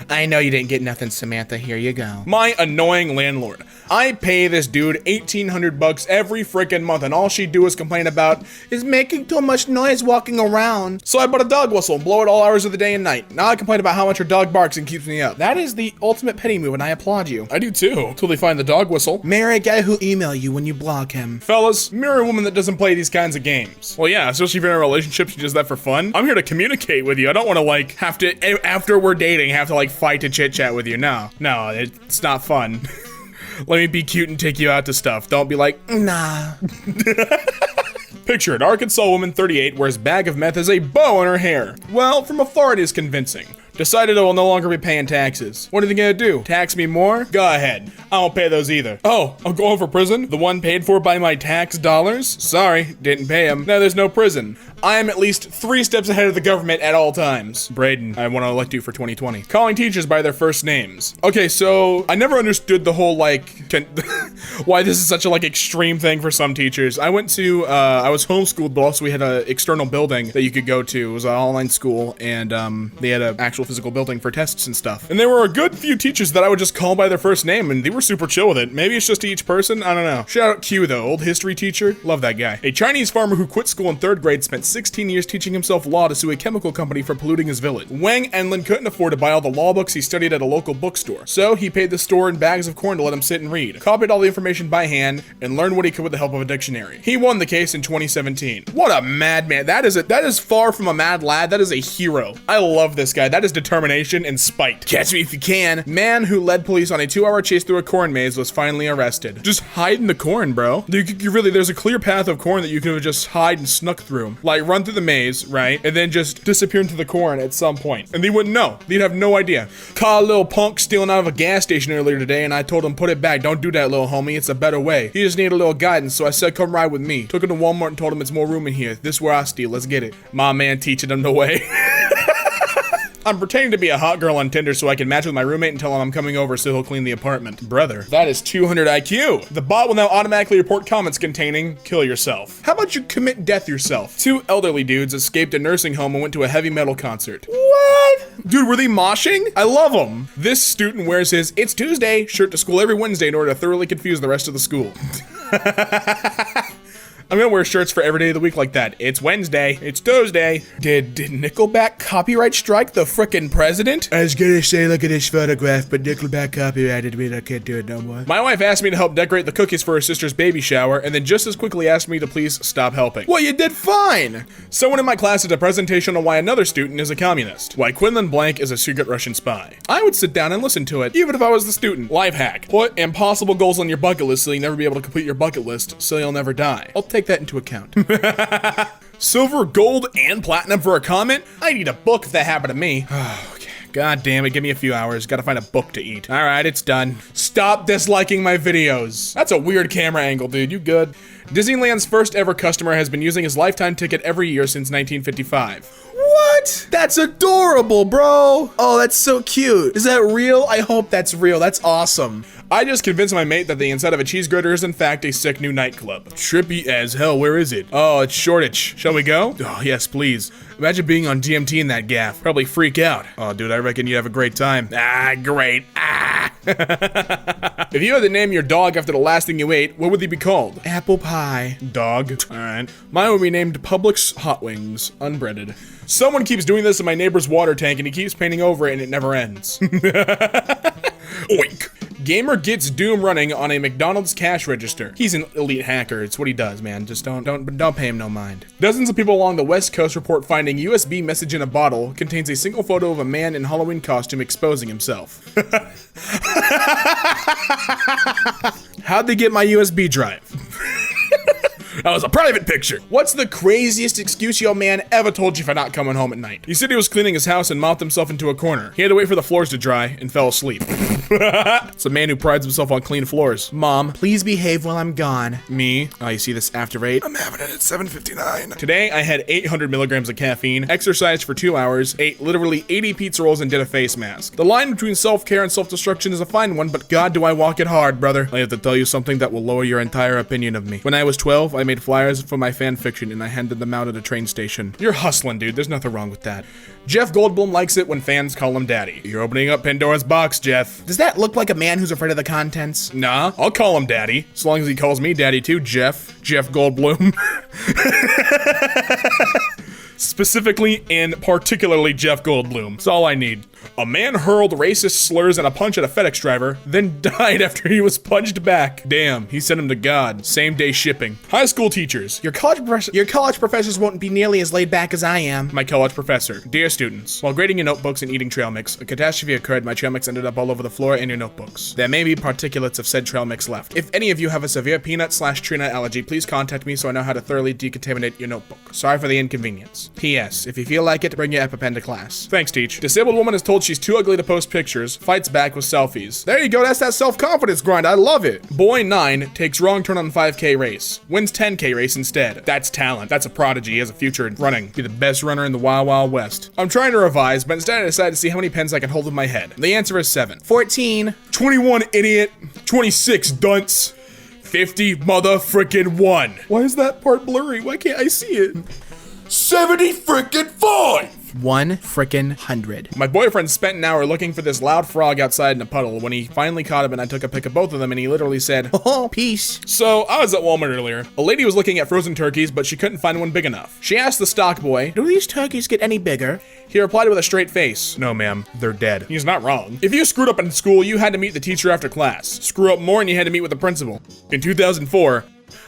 I know you didn't get nothing, Samantha. Here you go. My annoying landlord. I pay this dude $1,800 every freaking month, and all she do is complain about is making too much noise walking around. So I bought a dog whistle and blow it all hours of the day and night. Now I complain about how much her dog barks and keeps me up. That is the ultimate petty move, and I applaud you. I do too, until they find the dog whistle. Marry a guy who'll email you when you block him. Fellas, marry a woman that doesn't play these kinds of games. Well, yeah, especially if you're in a relationship, she does that for fun. I'm here to communicate with you. I don't want to, like, have to, after we're dating, have to, like, fight to chit-chat with you. No, it's not fun. Let me be cute and take you out to stuff. Don't be like, Nah. Picture it, Arkansas woman 38 wears bag of meth as a bow in her hair. Well, from afar it is convincing. Decided I will no longer be paying taxes. What are they gonna do? Tax me more? Go ahead. I won't pay those either. Oh, I'm going for prison? The one paid for by my tax dollars? Sorry, didn't pay him. Now there's no prison. I am at least 3 steps ahead of the government at all times. Braden, I want to elect you for 2020. Calling teachers by their first names. Okay, so I never understood the whole why this is such a extreme thing for some teachers. I went to, I was homeschooled, but also we had an external building that you could go to. It was an online school, and they had an actual physical building for tests and stuff. And there were a good few teachers that I would just call by their first name, and they were super chill with it. Maybe it's just to each person, I don't know. Shout out Q though, old history teacher. Love that guy. A Chinese farmer who quit school in 3rd grade spent 16 years teaching himself law to sue a chemical company for polluting his village. Wang Enlin couldn't afford to buy all the law books he studied at a local bookstore, so he paid the store in bags of corn to let him sit and read, copied all the information by hand, and learned what he could with the help of a dictionary. He won the case in 2017. What a madman. That is far from a mad lad. That is a hero. I love this guy. That is determination and spite. Catch me if you can. Man who led police on a 2-hour chase through a corn maze was finally arrested. Just hide in the corn, bro. There's a clear path of corn that you could just hide and snuck through. Like, run through the maze, right? And then just disappear into the corn at some point. And they wouldn't know. They'd have no idea. Caught a little punk stealing out of a gas station earlier today, and I told him, put it back. Don't do that, little homie. It's a better way. He just needed a little guidance, so I said, come ride with me. Took him to Walmart and told him it's more room in here. This is where I steal. Let's get it. My man teaching him the way. I'm pretending to be a hot girl on Tinder so I can match with my roommate and tell him I'm coming over so he'll clean the apartment. Brother, that is 200 IQ. The bot will now automatically report comments containing, kill yourself. How about you commit death yourself? 2 elderly dudes escaped a nursing home and went to a heavy metal concert. What? Dude, were they moshing? I love them. This student wears his It's Tuesday shirt to school every Wednesday in order to thoroughly confuse the rest of the school. I'm gonna wear shirts for every day of the week like that. It's Wednesday. It's Tuesday. Did Nickelback copyright strike the frickin' president? I was gonna say, look at this photograph, but Nickelback copyrighted me and I can't do it no more. My wife asked me to help decorate the cookies for her sister's baby shower, and then just as quickly asked me to please stop helping. Well, you did fine. Someone in my class did a presentation on why another student is a communist. Why Quinlan Blank is a secret Russian spy. I would sit down and listen to it, even if I was the student. Life hack. Put impossible goals on your bucket list so you'll never be able to complete your bucket list, so you'll never die. I'll take that into account. Silver, gold, and platinum for a comment? I need a book if that happened to me. Okay. God damn it, give me a few hours. Gotta find a book to eat. All right, it's done. Stop disliking my videos. That's a weird camera angle, dude. You good? Disneyland's first ever customer has been using his lifetime ticket every year since 1955. What? That's adorable, bro. Oh, that's so cute. Is that real? I hope that's real. That's awesome. I just convinced my mate that the inside of a cheese grater is in fact a sick new nightclub. Trippy as hell, where is it? Oh, it's Shoreditch. Shall we go? Oh, yes, please. Imagine being on DMT in that gaff. Probably freak out. Oh, dude, I reckon you'd have a great time. Ah, great. Ah. If you had to name your dog after the last thing you ate, what would he be called? Apple pie. Dog. All right. Mine would be named Publix Hot Wings, unbreaded. Someone keeps doing this in my neighbor's water tank and he keeps painting over it and it never ends. Oink. Gamer gets Doom running on a McDonald's cash register. He's an elite hacker. It's what he does, man. Just don't pay him no mind. Dozens of people along the West Coast report finding USB message in a bottle contains a single photo of a man in Halloween costume exposing himself. How'd they get my USB drive? That was a private picture. What's the craziest excuse your man ever told you for not coming home at night? He said he was cleaning his house and mopped himself into a corner. He had to wait for the floors to dry and fell asleep. It's a man who prides himself on clean floors. Mom, please behave while I'm gone. Me? Oh, you see this after 8? I'm having it at 7:59. Today, I had 800 milligrams of caffeine, exercised for 2 hours, ate literally 80 pizza rolls, and did a face mask. The line between self-care and self-destruction is a fine one, but God, do I walk it hard, brother. I have to tell you something that will lower your entire opinion of me. When I was 12, I made flyers for my fan fiction and I handed them out at a train station. You're hustling, dude. There's nothing wrong with that. Jeff Goldblum likes it when fans call him daddy. You're opening up Pandora's box, Jeff. Does that look like a man who's afraid of the contents? Nah, I'll call him daddy. As long as he calls me daddy too, Jeff Goldblum. Specifically and particularly Jeff Goldblum. That's all I need. A man hurled racist slurs and a punch at a FedEx driver, then died after he was punched back. Damn, he sent him to God. Same day shipping. High school teachers. Your college professors won't be nearly as laid back as I am. My college professor. Dear students, while grading your notebooks and eating trail mix, a catastrophe occurred. My trail mix ended up all over the floor and your notebooks. There may be particulates of said trail mix left. If any of you have a severe peanut/tree nut allergy, please contact me so I know how to thoroughly decontaminate your notebook. Sorry for the inconvenience. P.S. If you feel like it, bring your EpiPen to class. Thanks, teach. Disabled woman is told she's too ugly to post pictures, fights back with selfies. There you go, that's that self-confidence grind, I love it. Boy 9 takes wrong turn on 5K race, wins 10K race instead. That's talent, that's a prodigy, he has a future in running. Be the best runner in the Wild Wild West. I'm trying to revise, but instead I decided to see how many pens I can hold in my head. The answer is 7. 14. 21, idiot. 26, dunce. 50, motherfrickin' 1. Why is that part blurry? Why can't I see it? 70 frickin' 5! 1 frickin' 100. My boyfriend spent an hour looking for this loud frog outside in a puddle. When he finally caught him and I took a pic of both of them and he literally said, Oh, peace. So, I was at Walmart earlier. A lady was looking at frozen turkeys, but she couldn't find one big enough. She asked the stock boy, Do these turkeys get any bigger? He replied with a straight face, No ma'am, they're dead. He's not wrong. If you screwed up in school, you had to meet the teacher after class. Screw up more and you had to meet with the principal. In 2004,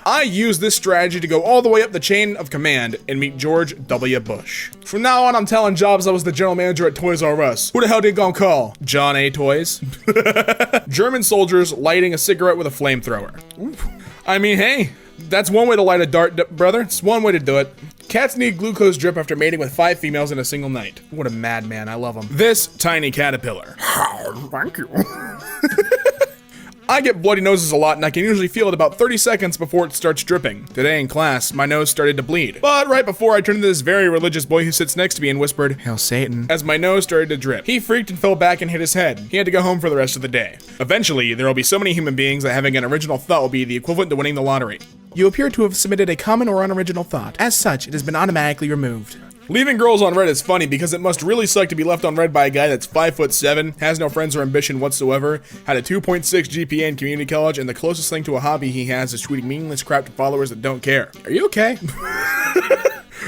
I used this strategy to go all the way up the chain of command and meet George W. Bush. From now on, I'm telling Jobs I was the general manager at Toys R Us. Who the hell did gonna call? John A. Toys? German soldiers lighting a cigarette with a flamethrower. I mean, hey, that's one way to light a dart, brother. It's one way to do it. Cats need glucose drip after mating with 5 females in a single night. What a madman, I love him. This tiny caterpillar. Thank you. I get bloody noses a lot and I can usually feel it about 30 seconds before it starts dripping. Today in class, my nose started to bleed. But right before I turned to this very religious boy who sits next to me and whispered, Hail Satan. as my nose started to drip. He freaked and fell back and hit his head. He had to go home for the rest of the day. Eventually, there will be so many human beings that having an original thought will be the equivalent to winning the lottery. You appear to have submitted a common or unoriginal thought. As such, it has been automatically removed. Leaving girls on red is funny because it must really suck to be left on red by a guy that's 5'7", has no friends or ambition whatsoever, had a 2.6 GPA in community college, and the closest thing to a hobby he has is tweeting meaningless crap to followers that don't care. Are you okay?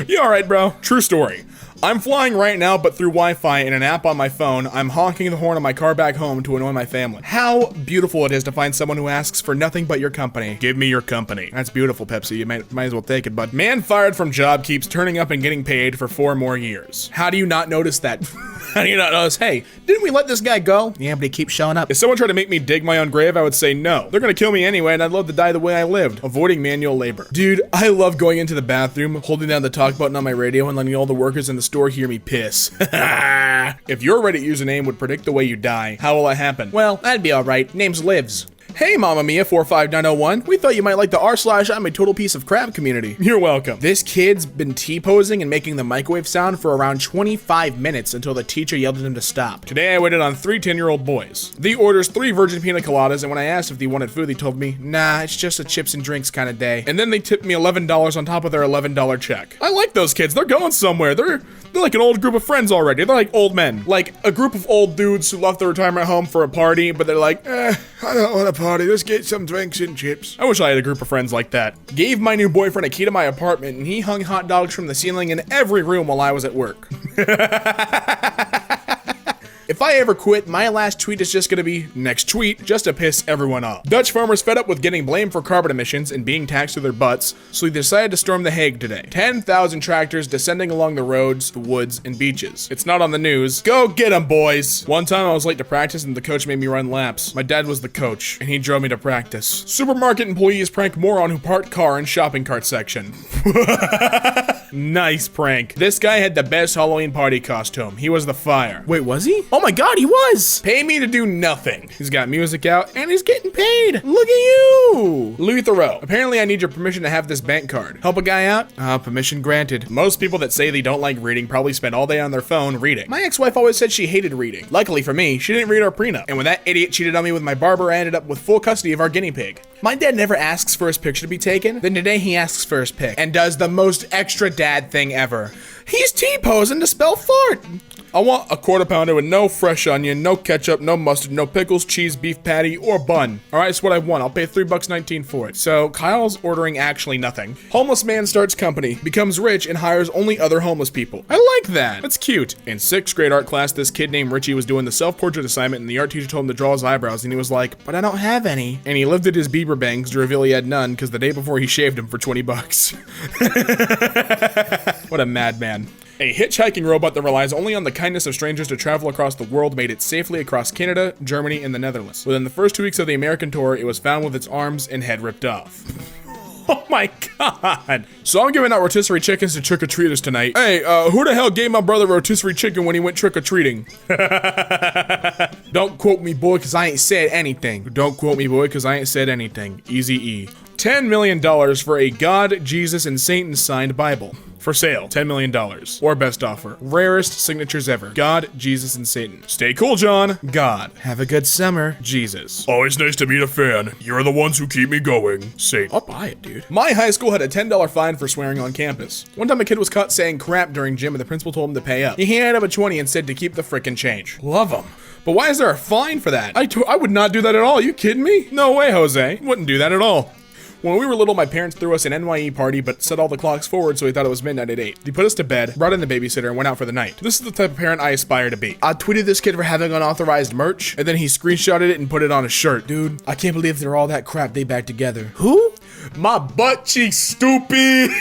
You alright, bro? True story. I'm flying right now, but through Wi-Fi and an app on my phone, I'm honking the horn on my car back home to annoy my family. How beautiful it is to find someone who asks for nothing but your company. Give me your company. That's beautiful, Pepsi. You might as well take it, bud. Man fired from job keeps turning up and getting paid for 4 more years. How do you not notice that? How do you not notice, hey, didn't we let this guy go? Yeah, but he keeps showing up. If someone tried to make me dig my own grave, I would say no. They're gonna kill me anyway, and I'd love to die the way I lived, avoiding manual labor. Dude, I love going into the bathroom, holding down the talk button on my radio, and letting all the workers in the store hear me piss. If your Reddit username would predict the way you die, how will it happen? Well, that'd be alright. Name's Livs. Hey, Mamma Mia 45901. We thought you might like the r/I'm a total piece of crap community. You're welcome. This kid's been T-posing and making the microwave sound for around 25 minutes until the teacher yelled at him to stop. Today I waited on 3 10-year-old boys. They orders 3 virgin pina coladas, and when I asked if they wanted food, they told me, nah, it's just a chips and drinks kind of day. And then they tipped me $11 on top of their $11 check. I like those kids. They're going somewhere. They're like an old group of friends already. They're like old men. Like a group of old dudes who left their retirement home for a party, but they're like, I don't want to party. Let's get some drinks and chips. I wish I had a group of friends like that. Gave my new boyfriend a key to my apartment, and he hung hot dogs from the ceiling in every room while I was at work. If I ever quit, my last tweet is just gonna be, next tweet, just to piss everyone off. Dutch farmers fed up with getting blamed for carbon emissions and being taxed to their butts, so they decided to storm The Hague today. 10,000 tractors descending along the roads, the woods, and beaches. It's not on the news. Go get 'em, boys! One time I was late to practice and the coach made me run laps. My dad was the coach, and he drove me to practice. Supermarket employees prank moron who parked car in shopping cart section. Nice prank. This guy had the best Halloween party costume. He was the fire. Wait, was he? Oh my god, he was! Pay me to do nothing. He's got music out, and he's getting paid. Look at you! Louis Theroux. Apparently I need your permission to have this bank card. Help a guy out? Permission granted. Most people that say they don't like reading probably spend all day on their phone reading. My ex-wife always said she hated reading. Luckily for me, she didn't read our prenup. And when that idiot cheated on me with my barber, I ended up with full custody of our guinea pig. My dad never asks for his picture to be taken. Then today he asks for his pic and does the most extra dad thing ever. He's T-posing to spell fart. I want a quarter pounder with no fresh onion, no ketchup, no mustard, no pickles, cheese, beef patty, or bun. Alright, that's what I want. I'll pay $3.19 for it. So Kyle's ordering actually nothing. Homeless man starts company, becomes rich, and hires only other homeless people. I like that. That's cute. In 6th grade art class, this kid named Richie was doing the self-portrait assignment, and the art teacher told him to draw his eyebrows, and he was like, but I don't have any. And he lifted his Bieber bangs to reveal he had none, because the day before he shaved them for 20 bucks. What a madman. A hitchhiking robot that relies only on the kindness of strangers to travel across the world made it safely across Canada, Germany, and the Netherlands. Within the first 2 weeks of the American tour, it was found with its arms and head ripped off. Oh my god. So I'm giving out rotisserie chickens to trick-or-treaters tonight. Hey, who the hell gave my brother rotisserie chicken when he went trick-or-treating? Don't quote me, boy, because I ain't said anything. Don't quote me, boy, because I ain't said anything. Easy E. $10 million for a God, Jesus, and Satan signed Bible. For sale, $10 million. Or best offer. Rarest signatures ever. God, Jesus, and Satan. Stay cool, John. God. Have a good summer. Jesus. Always nice to meet a fan. You're the ones who keep me going. Satan. I'll buy it, dude. My high school had a $10 fine for swearing on campus. One time a kid was caught saying crap during gym and the principal told him to pay up. He handed him a 20 and said to keep the frickin' change. Love him. But why is there a fine for that? I would not do that at all. You kidding me? No way, Jose. Wouldn't do that at all. When we were little, my parents threw us an NYE party, but set all the clocks forward so we thought it was midnight at 8. They put us to bed, brought in the babysitter, and went out for the night. This is the type of parent I aspire to be. I tweeted this kid for having unauthorized merch, and then he screenshotted it and put it on a shirt. Dude, I can't believe they're all that crap they back together. Who? My butt cheeks, stupid!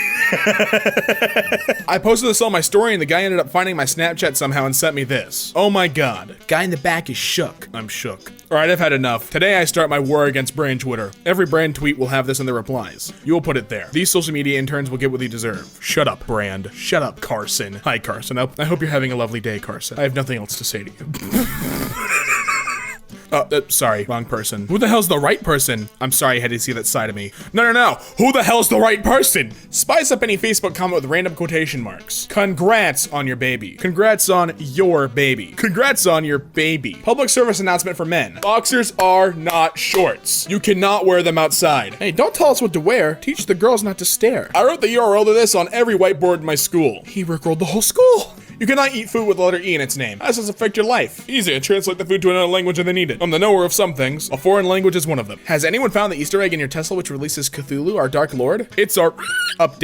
I posted this on my story and the guy ended up finding my Snapchat somehow and sent me this. Oh my god. Guy in the back is shook. I'm shook. Alright, I've had enough. Today I start my war against brand Twitter. Every brand tweet will have this in the replies. You will put it there. These social media interns will get what they deserve. Shut up, brand. Shut up, Carson. Hi, Carson. I hope you're having a lovely day, Carson. I have nothing else to say to you. Sorry, wrong person. Who the hell's the right person? I'm sorry I had to see that side of me. No. Who the hell's the right person? Spice up any Facebook comment with random quotation marks. Congrats on your baby. Congrats on your baby. Congrats on your baby. Public service announcement for men. Boxers are not shorts. You cannot wear them outside. Hey, don't tell us what to wear. Teach the girls not to stare. I wrote the URL to this on every whiteboard in my school. He rickrolled the whole school. You cannot eat food with the letter E in its name. How does this affect your life? Easy, translate the food to another language and they need it. I'm the knower of some things. A foreign language is one of them. Has anyone found the Easter egg in your Tesla which releases Cthulhu, our Dark Lord? It's our update.